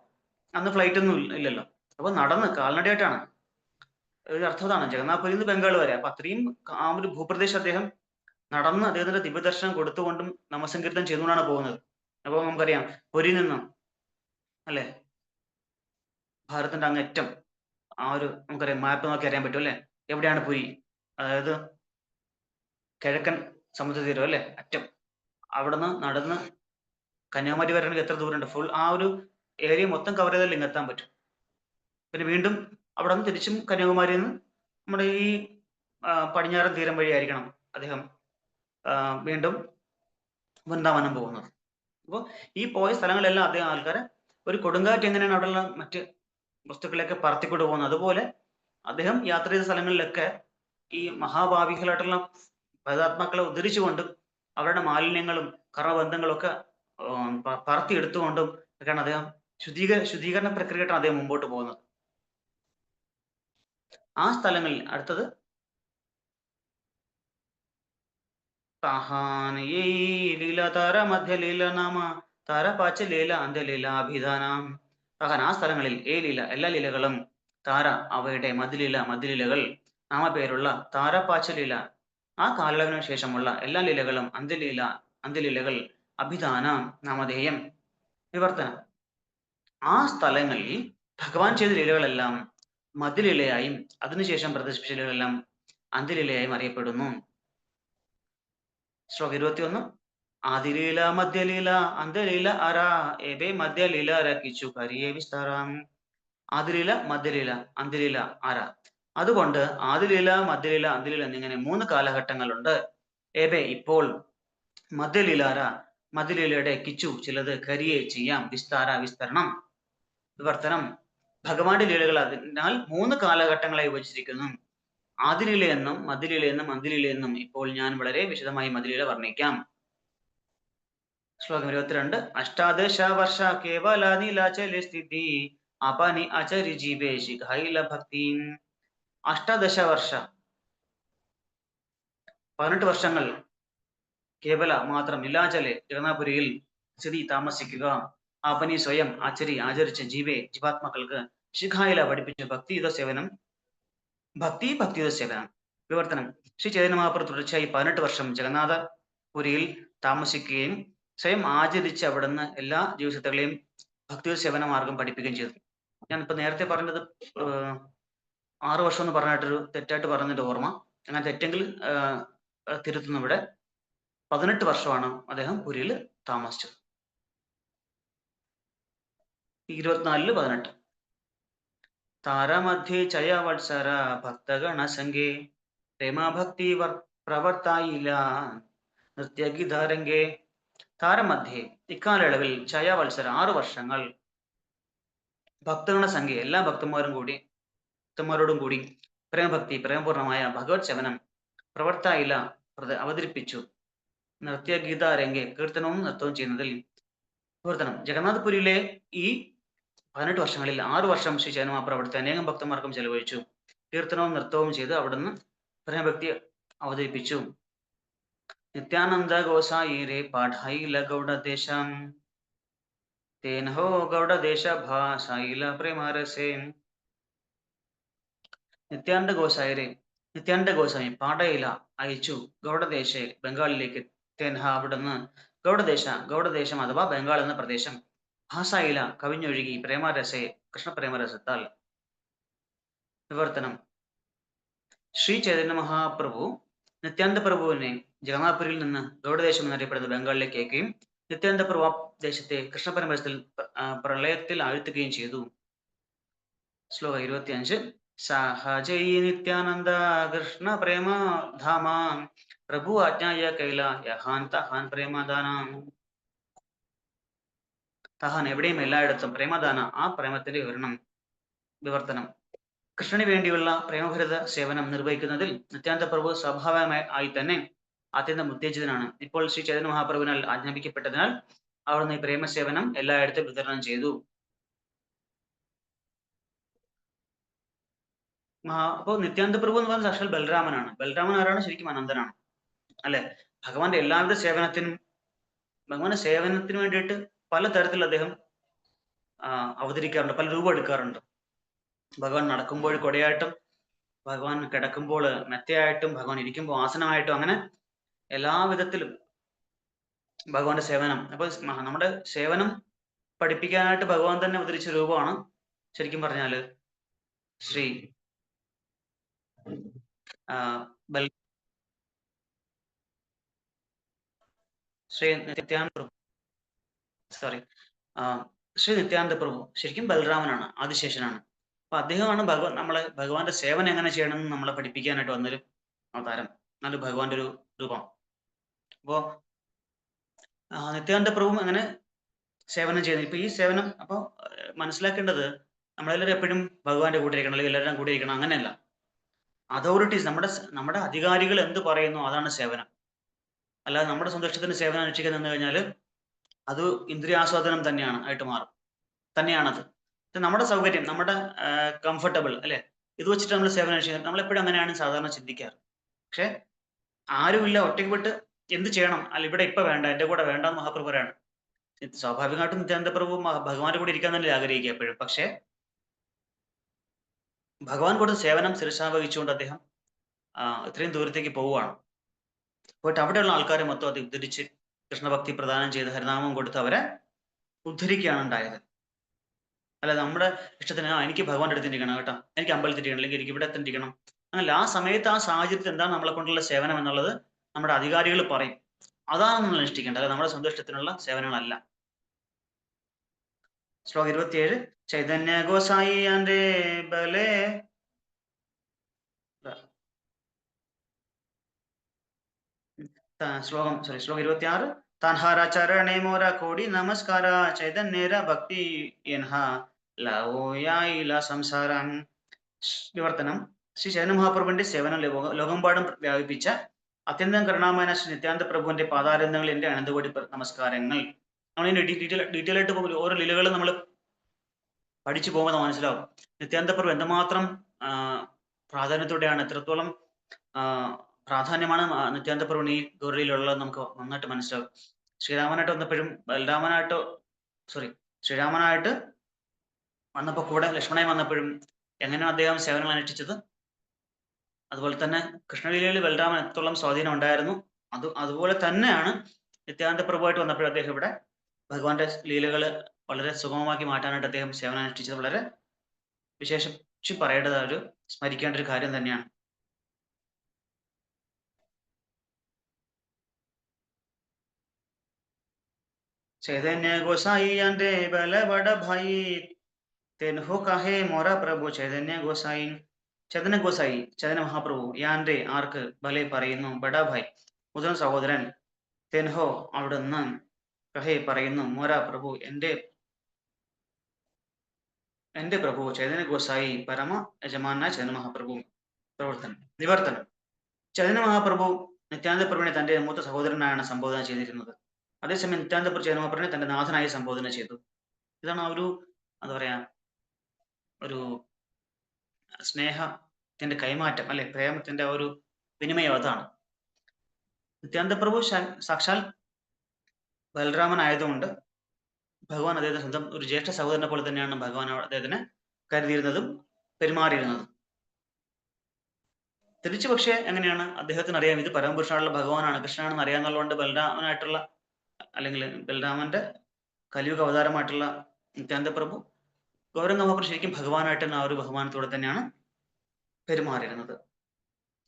അന്ന് ഫ്ലൈറ്റ് ഒന്നും ഇല്ലല്ലോ. അപ്പൊ നടന്ന് കാൽനടയായിട്ടാണ്. ഒരു അർത്ഥതാണ് ജഗന്നാഥപുരിയിൽ നിന്ന് ബംഗാൾ വരെ. അപ്പൊ അത്രയും ആ ഒരു ഭൂപ്രദേശം അദ്ദേഹം നടന്ന് അദ്ദേഹത്തിന്റെ ദിവ്യദർശനം കൊടുത്തുകൊണ്ടും നാമസങ്കീർത്തനം ചെയ്തുകൊണ്ടാണ് പോകുന്നത്. അപ്പൊ നമുക്കറിയാം പുരിയിൽ നിന്നും അല്ലെ ഭാരതത്തിന്റെ അങ്ങറ്റം, ആ ഒരു നമുക്കറിയാം മാപ്പ് നോക്കി അറിയാൻ പറ്റും അല്ലെ എവിടെയാണ് പുരി. അതായത് കിഴക്കൻ സമുദ്രതീരം അല്ലെ, അറ്റം. അവിടുന്ന് നടന്ന് കന്യാകുമാരി വരണമെങ്കിൽ എത്ര ദൂരമുണ്ട്? ഫുൾ ആ ഒരു ഏരിയ മൊത്തം കവർ ചെയ്താൽ ഇങ്ങെത്താൻ പറ്റും. പിന്നെ വീണ്ടും അവിടെ നിന്ന് തിരിച്ചും കന്യാകുമാരിയിൽ നിന്ന് നമ്മുടെ ഈ പടിഞ്ഞാറൻ തീരം വഴിയായിരിക്കണം അദ്ദേഹം വീണ്ടും വൃന്ദാവനം പോകുന്നത്. അപ്പോൾ ഈ പോയ സ്ഥലങ്ങളെല്ലാം അദ്ദേഹം ആൾക്കാരെ, ഒരു കൊടുങ്കാറ്റ് എങ്ങനെയാണ് അവിടെയുള്ള മറ്റ് വസ്തുക്കളെയൊക്കെ പറത്തിക്കൊണ്ട് പോകുന്നത്, അതുപോലെ അദ്ദേഹം യാത്ര ചെയ്ത സ്ഥലങ്ങളിലൊക്കെ ഈ മഹാഭാവികളായിട്ടുള്ള ഭഗവതാത്മാക്കളെ ഉദ്ധരിച്ചുകൊണ്ടും അവരുടെ മാലിന്യങ്ങളും കർമ്മബന്ധങ്ങളും ഒക്കെ പറത്തിയെടുത്തുകൊണ്ടും ഒക്കെയാണ് അദ്ദേഹം ശുദ്ധീകരണ പ്രക്രിയയായിട്ടാണ് അദ്ദേഹം മുമ്പോട്ട് പോകുന്നത്. ആ സ്ഥലങ്ങളിൽ അടുത്തത് ലീല താര മധ്യലീല നാമ താര പാച്ച ലീല അന്ത്യലീല അഭിധാനം. ആ സ്ഥലങ്ങളിൽ ലീല എല്ലാ ലീലകളും താര അവയുടെ മധ്യലീലകൾ നാമപേരുള്ള താര പാച്ച ലീല ആ കാലയളവിനു ശേഷമുള്ള എല്ലാ ലീലകളും അന്ത്യലീലകൾ അഭിധാന നാമധേയം വിവർത്തനം. ആ സ്ഥലങ്ങളിൽ ഭഗവാൻ ചെയ്ത ലീലകളെല്ലാം മധ്യലീലയായും അതിനുശേഷം പ്രദർശിപ്പിച്ച ലീലകളെല്ലാം അന്ത്യലീലയായും അറിയപ്പെടുന്നു. ശ്ലോകം 21. ആദിലീല മധ്യലീല അന്ത്യലീല അര ഏബേ മധ്യലീല രക്കിച്ചു കരിയേ വിസ്താരം. ആദിലീല മധ്യലീല അന്ത്യലീല അര. അതുകൊണ്ട് ആദിലീല മധ്യലീല അന്ത്യലീല എന്നിങ്ങനെ 3 കാലഘട്ടങ്ങളുണ്ട്. ഏബേ ഇപ്പോൾ, മധ്യലീല അര മധ്യലീലയുടെ കിച്ചു ചിലത്, കരിയെ ചെയ്യാം, വിസ്താര വിസ്തരണം വിവർത്തനം. ഭഗവാന്റെ ലീലകൾ അതിനാൽ 3 കാലഘട്ടങ്ങളായി വിഭജിച്ചിരിക്കുന്നു. ആദിലീലയെന്നും മധ്യലീലയെന്നും അന്ത്യലീലയെന്നും ഇപ്പോൾ ഞാൻ വളരെ വിശദമായി മധ്യലീല വർണ്ണിക്കാം. ശ്ലോകം 22. അഷ്ടാദശ വർഷ കേവല നീലാചല സ്ഥിതി അപനി അചരി ജീവേ ശിഖൈല ഭക്തി. അഷ്ടാദശ വർഷ 18 വർഷങ്ങൾ കേവല മാത്രം നീലാചലെ ജഗന്നാപുരിയിൽ സ്ഥിതി താമസിക്കുക. അപനി സ്വയം ആചരിച്ച ജീവാത്മാക്കൾക്ക് ശിഖായില പഠിപ്പിച്ച ഭക്തിയുത സേവനം വിവർത്തനം. ശ്രീ ചൈതന്യ മഹാപ്രഭു തുടർച്ചയായി 18 വർഷം ജഗന്നാഥപുരിയിൽ താമസിക്കുകയും സ്വയം ആചരിച്ച് അവിടുന്ന് എല്ലാ ജീവിതങ്ങളെയും ഭക്തിയുത സേവന മാർഗം പഠിപ്പിക്കുകയും ചെയ്തു. ഞാനിപ്പോ നേരത്തെ പറഞ്ഞത് 6 വർഷം എന്ന് പറഞ്ഞിട്ടൊരു തെറ്റായിട്ട് പറഞ്ഞതിന്റെ ഓർമ്മ. അങ്ങനെ തെറ്റെങ്കിൽ തിരുത്തുന്നു. ഇവിടെ 18 വർഷമാണ് അദ്ദേഹം പുരിയിൽ താമസിച്ചത്. 24-18. താരമധ്യേ ചയവത്സര ഭക്തഗണസംഗേ പ്രേമഭക്തി പ്രവർത്തായില്ല നൃത്യഗീതാരംഗേ. താരമധ്യേ ഇക്കാലയളവിൽ ചയവത്സര 6 വർഷങ്ങൾ ഭക്തഗണസംഖ്യ എല്ലാ ഭക്തന്മാരോടും കൂടി പ്രേമപൂർണമായ ഭഗവത് സേവനം പ്രവർത്തായില്ല അവതരിപ്പിച്ചു. നൃത്യഗീതാരംഗെ കീർത്തനവും നൃത്തവും ചെയ്യുന്നതിൽ വിവർത്തനം. ജഗന്നാഥപുരിയിലെ ഈ 18 വർഷങ്ങളിൽ 6 വർഷം ശ്രീ ചൈതന്യ മഹാപ്രഭു അവിടുത്തെ അനേകം ഭക്തന്മാർക്കും ചെലവഴിച്ചു. കീർത്തനവും നൃത്തവും ചെയ്ത് അവിടുന്ന് പ്രേമഭക്തി അവതരിപ്പിച്ചു. നിത്യാനന്ദ ഗോസായിരെ പാഠായില ഗൗഡദേശം തേനഹോ ഗൗഡദേശ ഭാഷായില പ്രേമരസേ. നിത്യാനന്ദ ഗോസായി പാഠയില അയച്ചു ഗൗഡദേശെ ബംഗാളിലേക്ക്. തേൻഹ അവിടുന്ന് ഗൗഡദേശം അഥവാ ബംഗാൾ എന്ന പ്രദേശം ഭാഷായില കവിഞ്ഞൊഴുകി പ്രേമരസെ കൃഷ്ണപ്രേമരസത്താൽ. വിവർത്തനം. ശ്രീ ചൈതന്യ മഹാപ്രഭു നിത്യാനന്ദ പ്രഭുവിനെ ജഗന്നാഥപുരിയിൽ നിന്ന് ഗൗഡദേശം എന്നറിയപ്പെടുന്ന ബംഗാളിലേക്ക് അയക്കുകയും നിത്യാനന്ദ പ്രഭു ദേശത്തെ കൃഷ്ണപരമരസത്തിൽ പ്രളയത്തിൽ ആഴ്ത്തുകയും ചെയ്തു. ശ്ലോകം 25. സഹജൈ നിത്യാനന്ദ കൃഷ്ണ പ്രേമ ധാമ പ്രഭു ആജ്ഞായ കൈല യഹാൻ തഹാൻ പ്രേമദാനം. തഹാൻ എവിടെയും എല്ലായിടത്തും, പ്രേമദാന ആ പ്രേമത്തിന്റെ വിവർത്തനം. കൃഷ്ണന് വേണ്ടിയുള്ള പ്രേമഭരിത സേവനം നിർവഹിക്കുന്നതിൽ നിത്യാനന്ദ പ്രഭു സ്വാഭാവികമായി തന്നെ അത്യന്തം ഉത്തേജിതനാണ്. ഇപ്പോൾ ശ്രീ ചൈതന്യ മഹാപ്രഭുവിനാൽ ആജ്ഞാപിക്കപ്പെട്ടതിനാൽ അവിടുന്ന് ഈ പ്രേമസേവനം എല്ലായിടത്തും വിതരണം ചെയ്തു. അപ്പോൾ നിത്യാനന്ദ പ്രഭു എന്ന് പറയുന്നത് സാക്ഷാൽ ബലരാമനാണ്. ബലരാമൻ ആരാണ്? ശരിക്കും അനന്തനാണ്, അല്ലെ? ഭഗവാന്റെ എല്ലാവിധ ഭഗവാന്റെ സേവനത്തിന് വേണ്ടിയിട്ട് പല തരത്തിൽ അദ്ദേഹം അവതരിക്കാറുണ്ട്, പല രൂപം എടുക്കാറുണ്ട്. ഭഗവാൻ നടക്കുമ്പോൾ കൊടയായിട്ടും, ഭഗവാൻ കിടക്കുമ്പോൾ മെത്തയായിട്ടും, ഭഗവാൻ ഇരിക്കുമ്പോൾ ആസനമായിട്ടും, അങ്ങനെ എല്ലാ വിധത്തിലും ഭഗവാന്റെ സേവനം. അപ്പൊ നമ്മുടെ സേവനം പഠിപ്പിക്കാനായിട്ട് ഭഗവാൻ തന്നെ അവതരിച്ച രൂപമാണ് ശരിക്കും പറഞ്ഞാല് ശ്രീ നിത്യാനന്ദ പ്രഭു ശരിക്കും ബലരാമനാണ്, ആദിശേഷനാണ്. അപ്പൊ അദ്ദേഹമാണ് ഭഗവാന്റെ സേവനം എങ്ങനെ ചെയ്യണമെന്ന് നമ്മളെ പഠിപ്പിക്കാനായിട്ട് വന്നൊരു അവതാരം, നല്ല ഭഗവാന്റെ ഒരു രൂപം. അപ്പോ നിത്യാനന്ദ പ്രഭു അങ്ങനെ സേവനം ചെയ്യുന്നത്. ഇപ്പൊ ഈ സേവനം അപ്പൊ മനസ്സിലാക്കേണ്ടത്, നമ്മളെല്ലാവരും എപ്പോഴും ഭഗവാന്റെ കൂടെ ഇരിക്കണം, അല്ലെങ്കിൽ എല്ലാവരും കൂടെ ഇരിക്കണം, അങ്ങനെയല്ല. അതോറിറ്റീസ്, നമ്മുടെ അധികാരികൾ എന്ത് പറയുന്നു അതാണ് സേവനം. അല്ലാതെ നമ്മുടെ സന്തോഷത്തിന് സേവനം അനുഷ്ഠിക്കാൻ നിന്ന് കഴിഞ്ഞാൽ അത് ഇന്ദ്രിയാസ്വാദനം തന്നെയാണ് ആയിട്ട് മാറും, തന്നെയാണത്. നമ്മുടെ സൗകര്യം, നമ്മുടെ കംഫർട്ടബിൾ അല്ലെ, ഇത് വെച്ചിട്ട് നമ്മൾ സേവനം അനുഷ്ഠിക്കാൻ, നമ്മളെപ്പോഴും അങ്ങനെയാണ് സാധാരണ ചിന്തിക്കാറ്. പക്ഷെ ആരുമില്ല, ഒറ്റയ്ക്ക് വിട്ട് എന്ത് ചെയ്യണം, അല്ല ഇവിടെ ഇപ്പൊ വേണ്ട, എന്റെ കൂടെ വേണ്ടെന്ന് മഹാപ്രഭു പറയാണ്. സ്വാഭാവികമായിട്ടും നിത്യാനന്ദ പ്രഭു ഭഗവാന്റെ കൂടെ ഇരിക്കാൻ തന്നെ ആഗ്രഹിക്കുക എപ്പോഴും. പക്ഷെ ഭഗവാൻ കൊടുത്ത സേവനം ശിരസാവഹിച്ചുകൊണ്ട് അദ്ദേഹം ഇത്രയും ദൂരത്തേക്ക് പോവുകയാണ്. പോയിട്ട് അവിടെയുള്ള ആൾക്കാരെ മൊത്തം അത് ഉദ്ധരിച്ച് കൃഷ്ണഭക്തി പ്രദാനം ചെയ്ത് ഹരിനാമം കൊടുത്ത് അവരെ ഉദ്ധരിക്കുകയാണ് ഉണ്ടായത്. അല്ല നമ്മുടെ ഇഷ്ടത്തിന് എനിക്ക് ഭഗവാന്റെ അടുത്ത് ഇരിക്കണം കേട്ടോ, എനിക്ക് അമ്പലത്തിൽ ഇരിക്കണം, അല്ലെങ്കിൽ എനിക്ക് ഇവിടെ എത്തിരിക്കണം, അങ്ങനല്ല. ആ സമയത്ത് ആ സാഹചര്യത്തിൽ എന്താണ് നമ്മളെ കൊണ്ടുള്ള സേവനം എന്നുള്ളത് നമ്മുടെ അധികാരികൾ പറയും, അതാണ് നമ്മൾ അനുഷ്ഠിക്കേണ്ടത്, അല്ല നമ്മുടെ സന്തോഷത്തിനുള്ള സേവനങ്ങളല്ല. ശ്ലോകം 27. ചൈതന്യ ഗോസായി ആൻഡേ ബലേ ശ്ലോകം 26. താൻഹാരാചരണേ മോര കോടി നമസ്കാര ചൈതന്യേര ഭക്തി എൻഹ ലവോയായില സംസാരം. വിവർത്തനം. ശ്രീ ചൈതന്യ മഹാപ്രഭുവിന്റെ സേവനം ലോകമ്പാടും വ്യാപിപ്പിച്ച അത്യന്തം കരുണാമയന ശ്രീ നിത്യാനന്ദ പ്രഭുവിന്റെ പാതാരന്ധങ്ങൾ എന്റെ അനന്തകോടി നമസ്കാരങ്ങൾ. നമ്മളിതിന്റെ ഡീറ്റെയിൽ ആയിട്ട് പോകുമ്പോൾ ഓരോ ലീലകളും നമ്മൾ പഠിച്ചു പോകുമ്പോൾ മനസ്സിലാവും നിത്യാനന്ദ പ്രഭു എന്തുമാത്രം പ്രാധാന്യത്തോടെയാണ്, എത്രത്തോളം പ്രാധാന്യമാണ് നിത്യാനന്ദ പ്രഭു ഈ ഗൗരയിലുള്ളത് നമുക്ക് നന്നായിട്ട് മനസ്സിലാവും. ശ്രീരാമനായിട്ട് വന്നപ്പോഴും ശ്രീരാമനായിട്ട് വന്നപ്പോൾ കൂടെ ലക്ഷ്മണൻ വന്നപ്പോഴും എങ്ങനെയാണ് അദ്ദേഹം സേവനങ്ങൾ അനുഷ്ഠിച്ചത്, അതുപോലെ തന്നെ കൃഷ്ണലീലയിൽ ബലരാമൻ എത്രത്തോളം സ്വാധീനം ഉണ്ടായിരുന്നു, അതുപോലെ തന്നെയാണ് നിത്യാനന്ദ പ്രഭുവായിട്ട് വന്നപ്പോഴും അദ്ദേഹം ഇവിടെ ഭഗവാന്റെ ലീലകൾ വളരെ സുഗമമാക്കി മാറ്റാനായിട്ട് അദ്ദേഹം സേവനം അനുഷ്ഠിച്ചത് വളരെ വിശേഷിച്ച് പറയേണ്ടത്, ഒരു സ്മരിക്കേണ്ട ഒരു കാര്യം തന്നെയാണ്. ചൈതന്യ ഗോസായി ആൻഡേ ബലവട ഭായി തെൻഹോ കാഹേ മോര പ്രഭു. ചൈതന്യ ഗോസായി, ചൈതന്യ മഹാപ്രഭു, യാൻഡേ ആർക്ക്, ബലെ പറയുന്നു, ബഡ ഭായ് മുതിർന്ന സഹോദരൻ, തെൻഹോ അവിടുന്ന്, കഹേ പറയുന്നു, മോര പ്രഭു എന്റെ പ്രഭു ചൈതന്യ ഗോസായി പരമ യജമാനായ ചൈതന്യ മഹാപ്രഭു. നിവർത്തനം. ചൈതന്യ മഹാപ്രഭു നിത്യാനന്ദ പ്രഭുവിനെ തന്റെ മൂത്ത സഹോദരനായാണ് സംബോധന ചെയ്തിരുന്നത്. അതേസമയം നിത്യാനന്ദ പ്രഭു ചൈതന്യ മഹാപ്രഭുവിനെ തന്റെ നാഥനായി സംബോധന ചെയ്തു. ഇതാണ് ആ ഒരു എന്താ പറയാ, ഒരു സ്നേഹത്തിന്റെ കൈമാറ്റം അല്ലെ, പ്രേമത്തിന്റെ ഒരു വിനിമയം. അതാണ് നിത്യാനന്ദ പ്രഭു സാക്ഷാൽ ബലരാമൻ ആയതുകൊണ്ട് ഭഗവാൻ അദ്ദേഹത്തെ സ്വന്തം ഒരു ജ്യേഷ്ഠ സഹോദരനെ പോലെ തന്നെയാണ് ഭഗവാൻ അദ്ദേഹത്തിനെ കരുതിയിരുന്നതും പെരുമാറിയിരുന്നതും. തിരിച്ചു പക്ഷേ എങ്ങനെയാണ്, അദ്ദേഹത്തിന് അറിയാം ഇത് പരമപുരുഷനായുള്ള ഭഗവാനാണ്, കൃഷ്ണനാണെന്ന് അറിയാന്നുള്ളതുകൊണ്ട് ബലരാമനായിട്ടുള്ള, അല്ലെങ്കിൽ ബലരാമന്റെ കലിയുഗ അവതാരമായിട്ടുള്ള നിത്യാനന്ദ പ്രഭു ഗൗരംഗ മഹാപ്രഭു ശരിക്കും ഭഗവാനായിട്ട് തന്നെ ആ ഒരു ബഹുമാനത്തോടെ തന്നെയാണ് പെരുമാറിയിരുന്നത്.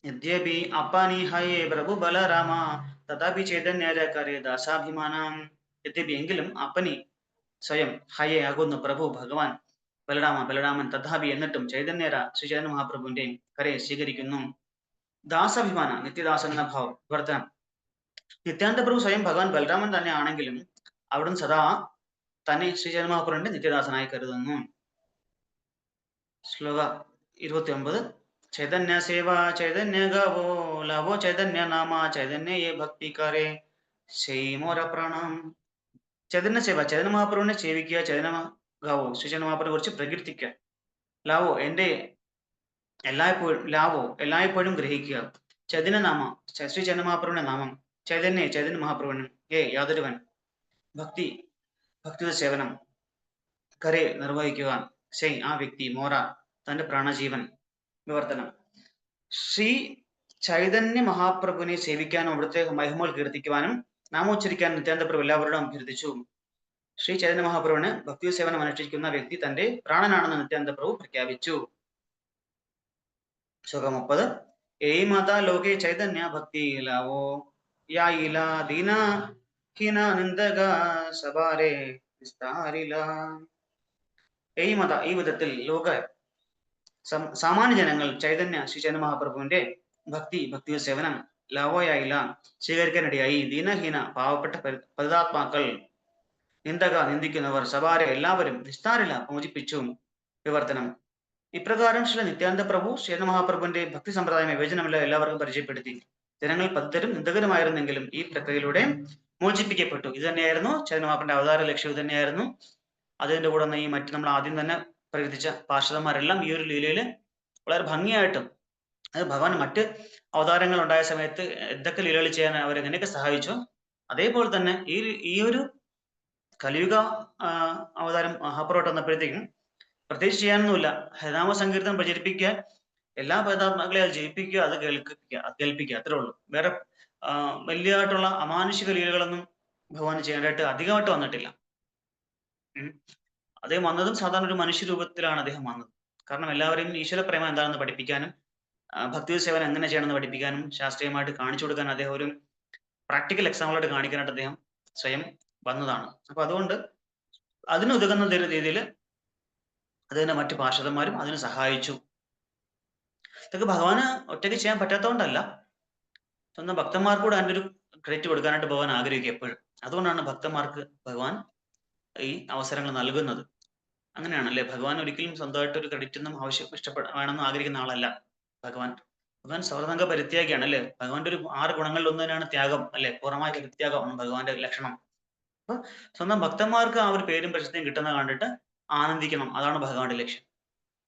യദ്യപി അപ്പാനി ഹയേ പ്രഭു ബലരാമ തഥാപി ചൈതന്യരേ ദാസാഭിമാനം. യദ്യപി എങ്കിലും അപ്പനി സ്വയം, ഹയേ ആകുന്നു, പ്രഭു ഭഗവാൻ, ബലരാമൻ തഥാപി എന്നിട്ടും, ചൈതന്യര ശ്രീ ചൈതന്യ മഹാപ്രഭുവിന്റെ കരയെ സ്വീകരിക്കുന്നു. ദാസാഭിമാന, നിത്യദാസൻ എന്ന ഭാവം. വിവർത്തനം. നിത്യാനന്ദ പ്രഭു സ്വയം ഭഗവാൻ ബലരാമൻ തന്നെ ആണെങ്കിലും അവിടുന്ന് സദാ തന്നെ ശ്രീ ചൈതന്യ മഹാപ്രഭുവിന്റെ നിത്യദാസനായി കരുതുന്നു. ശ്ലോക 29. ചൈതന്യ സേവ ചൈതന്യ ഗാവോ ലവോ ചൈതന്യ നാമ ചൈതന്യ ഭക്തി കരേ മോര പ്രാണം. ചൈതന്യ സേവ, ചൈതന്യ മഹാപ്രഭുവിനെ സേവിക്കുക, ചൈതന്യ ഗാവോ ശ്രീ ചൈതന്യ മഹാപ്രഭുവിനെ കുറിച്ച് പ്രകീർത്തിക്കുക, ലാവോ എല്ലായ്പ്പോഴും ഗ്രഹിക്കുക, ചൈതന്യ നാമ ശ്രീ ചൈതന്യ മഹാപ്രഭുവിന്റെ നാമം, ചൈതന്യ മഹാപ്രഭുവിന് യാതൊരുവൻ ഭക്തി സേവനം, കരേ നിർവഹിക്കുക, ആ വ്യക്തി, മോര തന്റെ പ്രാണജീവൻ. വിവർത്തനം. ശ്രീ ചൈതന്യ മഹാപ്രഭുവിനെ സേവിക്കാനും അവിടുത്തെ മഹിമകൾ കീർത്തിക്കുവാനും നാമോച്ചരിക്കാനും നിത്യാനന്ദ പ്രഭു എല്ലാവരോടും അഭ്യർത്ഥിച്ചു. ശ്രീ ചൈതന്യ മഹാപ്രഭുവിന് ഭക്തി സേവനം അനുഷ്ഠിക്കുന്ന വ്യക്തി തന്റെ പ്രാണനാണെന്ന് നിത്യാനന്ദ പ്രഭു പ്രഖ്യാപിച്ചു. ശ്ലോകം 30. ഏയ് മാതാ ലോകേ ചൈതന്യ ഭക്തി ലാവോ യായില ദീന ഹീന നിന്ദക സബാരേ വിസ്താരില. ഏയ് മാതാ, ഈ വിധത്തിൽ സാമാന്യ ജനങ്ങൾ ശ്രീ ചൈതന്യ മഹാപ്രഭുവിന്റെ ഭക്തി സേവനം ലാവോയായില്ല സ്വീകരിക്കാനിടയായി. ദീനഹീന പാവപ്പെട്ട പരിതാത്മാക്കൾ, നിന്ദിക്കുന്നവർ, സഭാരെ എല്ലാവരും വിസ്താരില മോചിപ്പിച്ചു. വിവർത്തനം. ഇപ്രകാരം ശ്രീ നിത്യാനന്ദ പ്രഭു ശ്രീന മഹാപ്രഭുവിന്റെ ഭക്തി സമ്പ്രദായം വിവേചനമില്ല എല്ലാവർക്കും പരിചയപ്പെടുത്തി. ജനങ്ങൾ പദ്ധരും നിന്ദകരുമായിരുന്നെങ്കിലും ഈ പ്രക്രിയയിലൂടെ മോചിപ്പിക്കപ്പെട്ടു. ഇത് തന്നെയായിരുന്നു ചൈതന്യ മഹാപ്രഭുവിന്റെ അവതാര ലക്ഷ്യം. ഇത് തന്നെയായിരുന്നു. അതിന്റെ കൂടെ ഈ മറ്റു നമ്മൾ ആദ്യം തന്നെ പ്രകീർത്തിച്ച പാർഷദന്മാരെല്ലാം ഈ ഒരു ലീലയിൽ വളരെ ഭംഗിയായിട്ടും അത് ഭഗവാൻ മറ്റ് അവതാരങ്ങൾ ഉണ്ടായ സമയത്ത് എന്തൊക്കെ ലീലകൾ ചെയ്യാൻ അവരെങ്ങനെയൊക്കെ സഹായിച്ചോ അതേപോലെ തന്നെ ഈ ഒരു കലിയുഗ അവതാരം മഹാപ്രഭുട്ട് വന്നപ്പോഴത്തേക്കും പ്രത്യേകിച്ച് ചെയ്യാനൊന്നുമില്ല. ഹരിനാമ സങ്കീർത്തനം പ്രചരിപ്പിക്കുക, എല്ലാ പരമാത്മാക്കളെ അത് ജയിപ്പിക്കുക, അത് കേൾപ്പിക്കുക, അത്രേ ഉള്ളൂ. വേറെ വലിയതായിട്ടുള്ള അമാനുഷിക ലീലകളൊന്നും ഭഗവാൻ ചെയ്യേണ്ടതായിട്ട് അധികമായിട്ട് വന്നിട്ടില്ല. അദ്ദേഹം വന്നതും സാധാരണ ഒരു മനുഷ്യ രൂപത്തിലാണ് അദ്ദേഹം വന്നത്. കാരണം എല്ലാവരെയും ഈശ്വര പ്രേമം എന്താണെന്ന് പഠിപ്പിക്കാനും ഭക്തി സേവനം എങ്ങനെ ചെയ്യണമെന്ന് പഠിപ്പിക്കാനും ശാസ്ത്രീയമായിട്ട് കാണിച്ചു കൊടുക്കാൻ അദ്ദേഹം ഒരു പ്രാക്ടിക്കൽ എക്സാമ്പിളായിട്ട് കാണിക്കാനായിട്ട് അദ്ദേഹം സ്വയം വന്നതാണ്. അപ്പൊ അതുകൊണ്ട് അതിനുതകുന്ന രീതിയിൽ അതിന്റെ മറ്റു പാർഷദന്മാരും അതിന് സഹായിച്ചു. ഇതൊക്കെ ഭഗവാന് ഒറ്റയ്ക്ക് ചെയ്യാൻ പറ്റാത്തതുകൊണ്ടല്ല, സ്വന്തം ഭക്തന്മാർക്കൂടെ അതിൻ്റെ ഒരു ക്രെഡിറ്റ് കൊടുക്കാനായിട്ട് ഭഗവാൻ ആഗ്രഹിക്കുക എപ്പോഴും. അതുകൊണ്ടാണ് ഭക്തന്മാർക്ക് ഭഗവാൻ ഈ അവസരങ്ങൾ നൽകുന്നത്. അങ്ങനെയാണല്ലേ, ഭഗവാൻ ഒരിക്കലും സ്വന്തമായിട്ട് ഒരു ക്രെഡിറ്റ് ഒന്നും വേണമെന്ന് ആഗ്രഹിക്കുന്ന ആളല്ല ഭഗവാൻ. ഭഗവാൻ സർവസംഗ പരിത്യാഗിയാണ് അല്ലേ. ഭഗവാന്റെ ഒരു 6 ഗുണങ്ങളിൽ ഒന്ന് തന്നെയാണ് ത്യാഗം അല്ലെ, പൂർണ്ണമായ പരിത്യാഗമാണ് ഭഗവാന്റെ ലക്ഷണം. അപ്പൊ സ്വന്തം ഭക്തന്മാർക്ക് ആ ഒരു പേരും പ്രശസ്തിയും കിട്ടുന്നത് കണ്ടിട്ട് ആനന്ദിക്കണം, അതാണ് ഭഗവാന്റെ ലക്ഷ്യം.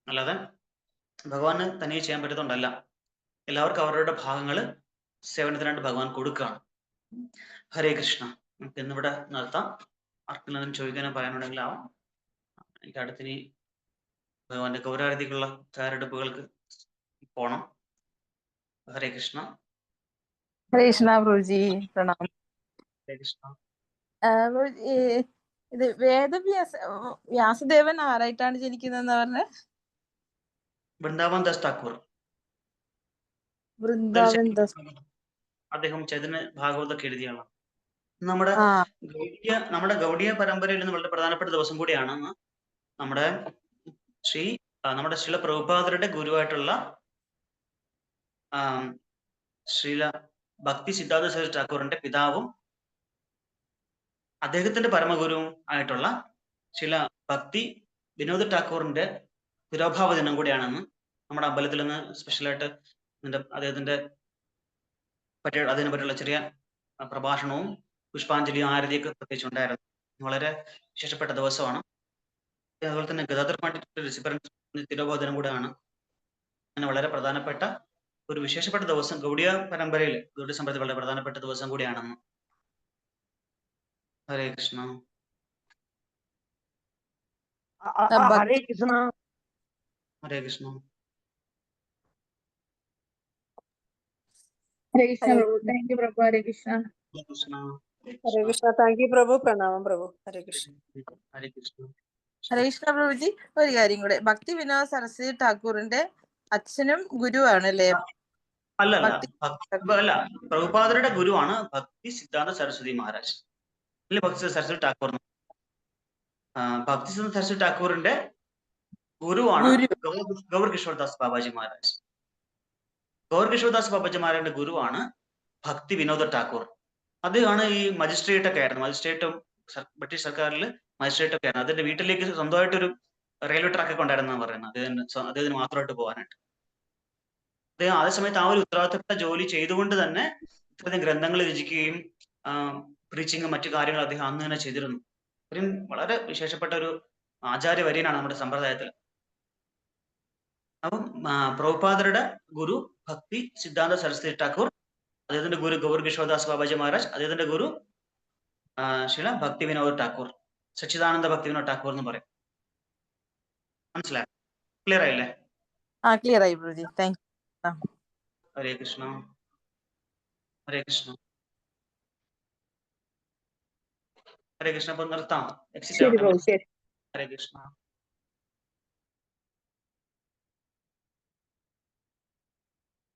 അല്ലാതെ ഭഗവാന് തനിയെ ചെയ്യാൻ പറ്റത്തുകൊണ്ടല്ല, എല്ലാവർക്കും അവരുടെ ഭാഗങ്ങൾ സേവനത്തിനായിട്ട് ഭഗവാൻ കൊടുക്കുകയാണ്. ഹരേ കൃഷ്ണ. നമുക്ക് ഇന്നിവിടെ നിർത്താം. ആർക്കെങ്കിലും ചോദിക്കാനോ പറയാനുണ്ടെങ്കിൽ ആവാം. എനിക്ക് അടുത്തിനി ഭഗവാന്റെ ഗൗരാരതിക്കുള്ള തയ്യാറെടുപ്പുകൾക്ക് പോണം. ഹരേ കൃഷ്ണ. ഹരേ കൃഷ്ണ പ്രഭുജി, പ്രണാമം. ഹരേ കൃഷ്ണ. ഇത് വ്യാസദേവൻ ആരായിട്ടാണ് ജനിക്കുന്നതെന്ന് പറഞ്ഞ? വൃന്ദാവൻ ദാസ് ഠാക്കൂർ. വൃന്ദാവൻ ദാസ്. അദ്ദേഹം ചൈതന്യ ഭാഗവതമൊക്കെ എഴുതിയ ആളാണ്. നമ്മുടെ ഗൗഡിയ പരമ്പരയിൽ നിന്ന് വളരെ പ്രധാനപ്പെട്ട ദിവസം കൂടിയാണ് നമ്മുടെ ശ്രീല പ്രഭുപാദരുടെ ഗുരുവായിട്ടുള്ള ശ്രീല ഭക്തി സിദ്ധാർത്ഥ സരസ്വതി ഠാക്കൂറിന്റെ പിതാവും അദ്ദേഹത്തിന്റെ പരമഗുരുവും ആയിട്ടുള്ള ശ്രീല ഭക്തി വിനോദ് ഠാക്കൂറിന്റെ തിരോഭാവ ദിനം കൂടിയാണെന്ന് നമ്മുടെ അമ്പലത്തിൽ നിന്ന് സ്പെഷ്യലായിട്ട് അദ്ദേഹത്തിന്റെ അതിനെ പറ്റിയുള്ള ചെറിയ പ്രഭാഷണവും പുഷ്പാഞ്ജലിയും ആരതിയൊക്കെ പ്രത്യേകിച്ച് ഉണ്ടായിരുന്നു. വളരെ വിശേഷപ്പെട്ട ദിവസമാണ്. അതുപോലെ തന്നെ ഗദാധർ പണ്ഡിറ്റ് തിരോഭാവ ദിനം കൂടെയാണ്. അങ്ങനെ വളരെ പ്രധാനപ്പെട്ട ഒരു വിശേഷപ്പെട്ട ദിവസം ഗൗഡിയ പരമ്പരയിൽ ഗൗഡിയ സമ്പ്രദായത്തിൽ വളരെ പ്രധാനപ്പെട്ട ദിവസം കൂടിയാണെന്ന്. ഹരേ കൃഷ്ണ. ഹരേ കൃഷ്ണ. ഹരേ കൃഷ്ണ. ഹരേ കൃഷ്ണ പ്രഭു. താങ്ക് യു പ്രഭു. ഹരേ കൃഷ്ണ. ഹരേ കൃഷ്ണ. ഹരേ കൃഷ്ണ. താങ്ക് യു പ്രഭു. പ്രണാമം പ്രഭു. ഹരേ കൃഷ്ണ. ഹരേ കൃഷ്ണ. ഹരേ കൃഷ്ണ പ്രഭുജി, ഒരു കാര്യം കൂടെ, ഭക്തി വിനോദ് സരസ്വതി ഠാക്കൂറിന്റെ അച്ഛനും ഗുരുവാണ് അല്ലേ? അല്ല, പ്രഭുപാദരുടെ ഗുരുവാണ് ഭക്തി സിദ്ധാന്ത സരസ്വതി മഹാരാജ് അല്ലെ, ഭക്തി സരസ്വതി ഠാക്കൂർ. ഭക്തി സിദ്ധാന്ത സരസ്വതി ഠാക്കൂറിന്റെ ഗുരുവാണ് ഗൗർ കിഷോർദാസ് ബാബാജി മഹാരാജ്. ഗൗർ കിഷോർദാസ് ബാബാജി മഹാരാജിന്റെ ഗുരുവാണ് ഭക്തി വിനോദ് ഠാക്കൂർ. അദ്ദേഹമാണ് ഈ മജിസ്ട്രേറ്റ് ഒക്കെ ആയിരുന്നു. മജിസ്ട്രേറ്റും ബ്രിട്ടീഷ് സർക്കാരിൽ മജിസ്ട്രേറ്റ് ഒക്കെ ആയിരുന്നു. അതിന്റെ വീട്ടിലേക്ക് സ്വന്തമായിട്ടൊരു റെയിൽവേ ട്രാക്ക് ഒക്കെ ഉണ്ടായിരുന്നാണ് പറയുന്നത്, അദ്ദേഹത്തിന് മാത്രമായിട്ട് പോകാനായിട്ട്. അദ്ദേഹം അതേ സമയത്ത് ആ ഒരു ഉത്തരവാദിത്തപ്പെട്ട ജോലി ചെയ്തുകൊണ്ട് തന്നെ ഇത്രയധികം ഗ്രന്ഥങ്ങൾ രചിക്കുകയും പ്രീച്ചിങ്ങും മറ്റു കാര്യങ്ങൾ അദ്ദേഹം അന്ന് തന്നെ ചെയ്തിരുന്നു. വളരെ വിശേഷപ്പെട്ട ഒരു ആചാര്യവര്യനാണ് നമ്മുടെ സമ്പ്രദായത്തിൽ. അപ്പം പ്രഭുപാദരുടെ ഗുരു ഭക്തി സിദ്ധാന്ത സരസ്വതി ഠാക്കൂർ, അദ്ദേഹത്തിന്റെ ഗുരു ഗൗർ കിഷോർദാസ് ബാബാജി മഹാരാജ്, അദ്ദേഹത്തിന്റെ ഗുരു ശ്രീല ഭക്തി വിനോദ് ഠാക്കൂർ, സച്ചിദാനന്ദ ഭക്തി വിനോദ് ഠാക്കൂർ എന്ന് പറയും. മനസ്സിലായോ? ക്ലിയർ ആയില്ലേ? ക്ലിയർ ആയി പ്രഭുജി. Thank you. ഹരേ കൃഷ്ണ. ഹരേ കൃഷ്ണ. ഹരേ കൃഷ്ണ. അപ്പൊ നിർത്താം. ശരി പ്രഭു. ശരി. ഹരേ കൃഷ്ണ.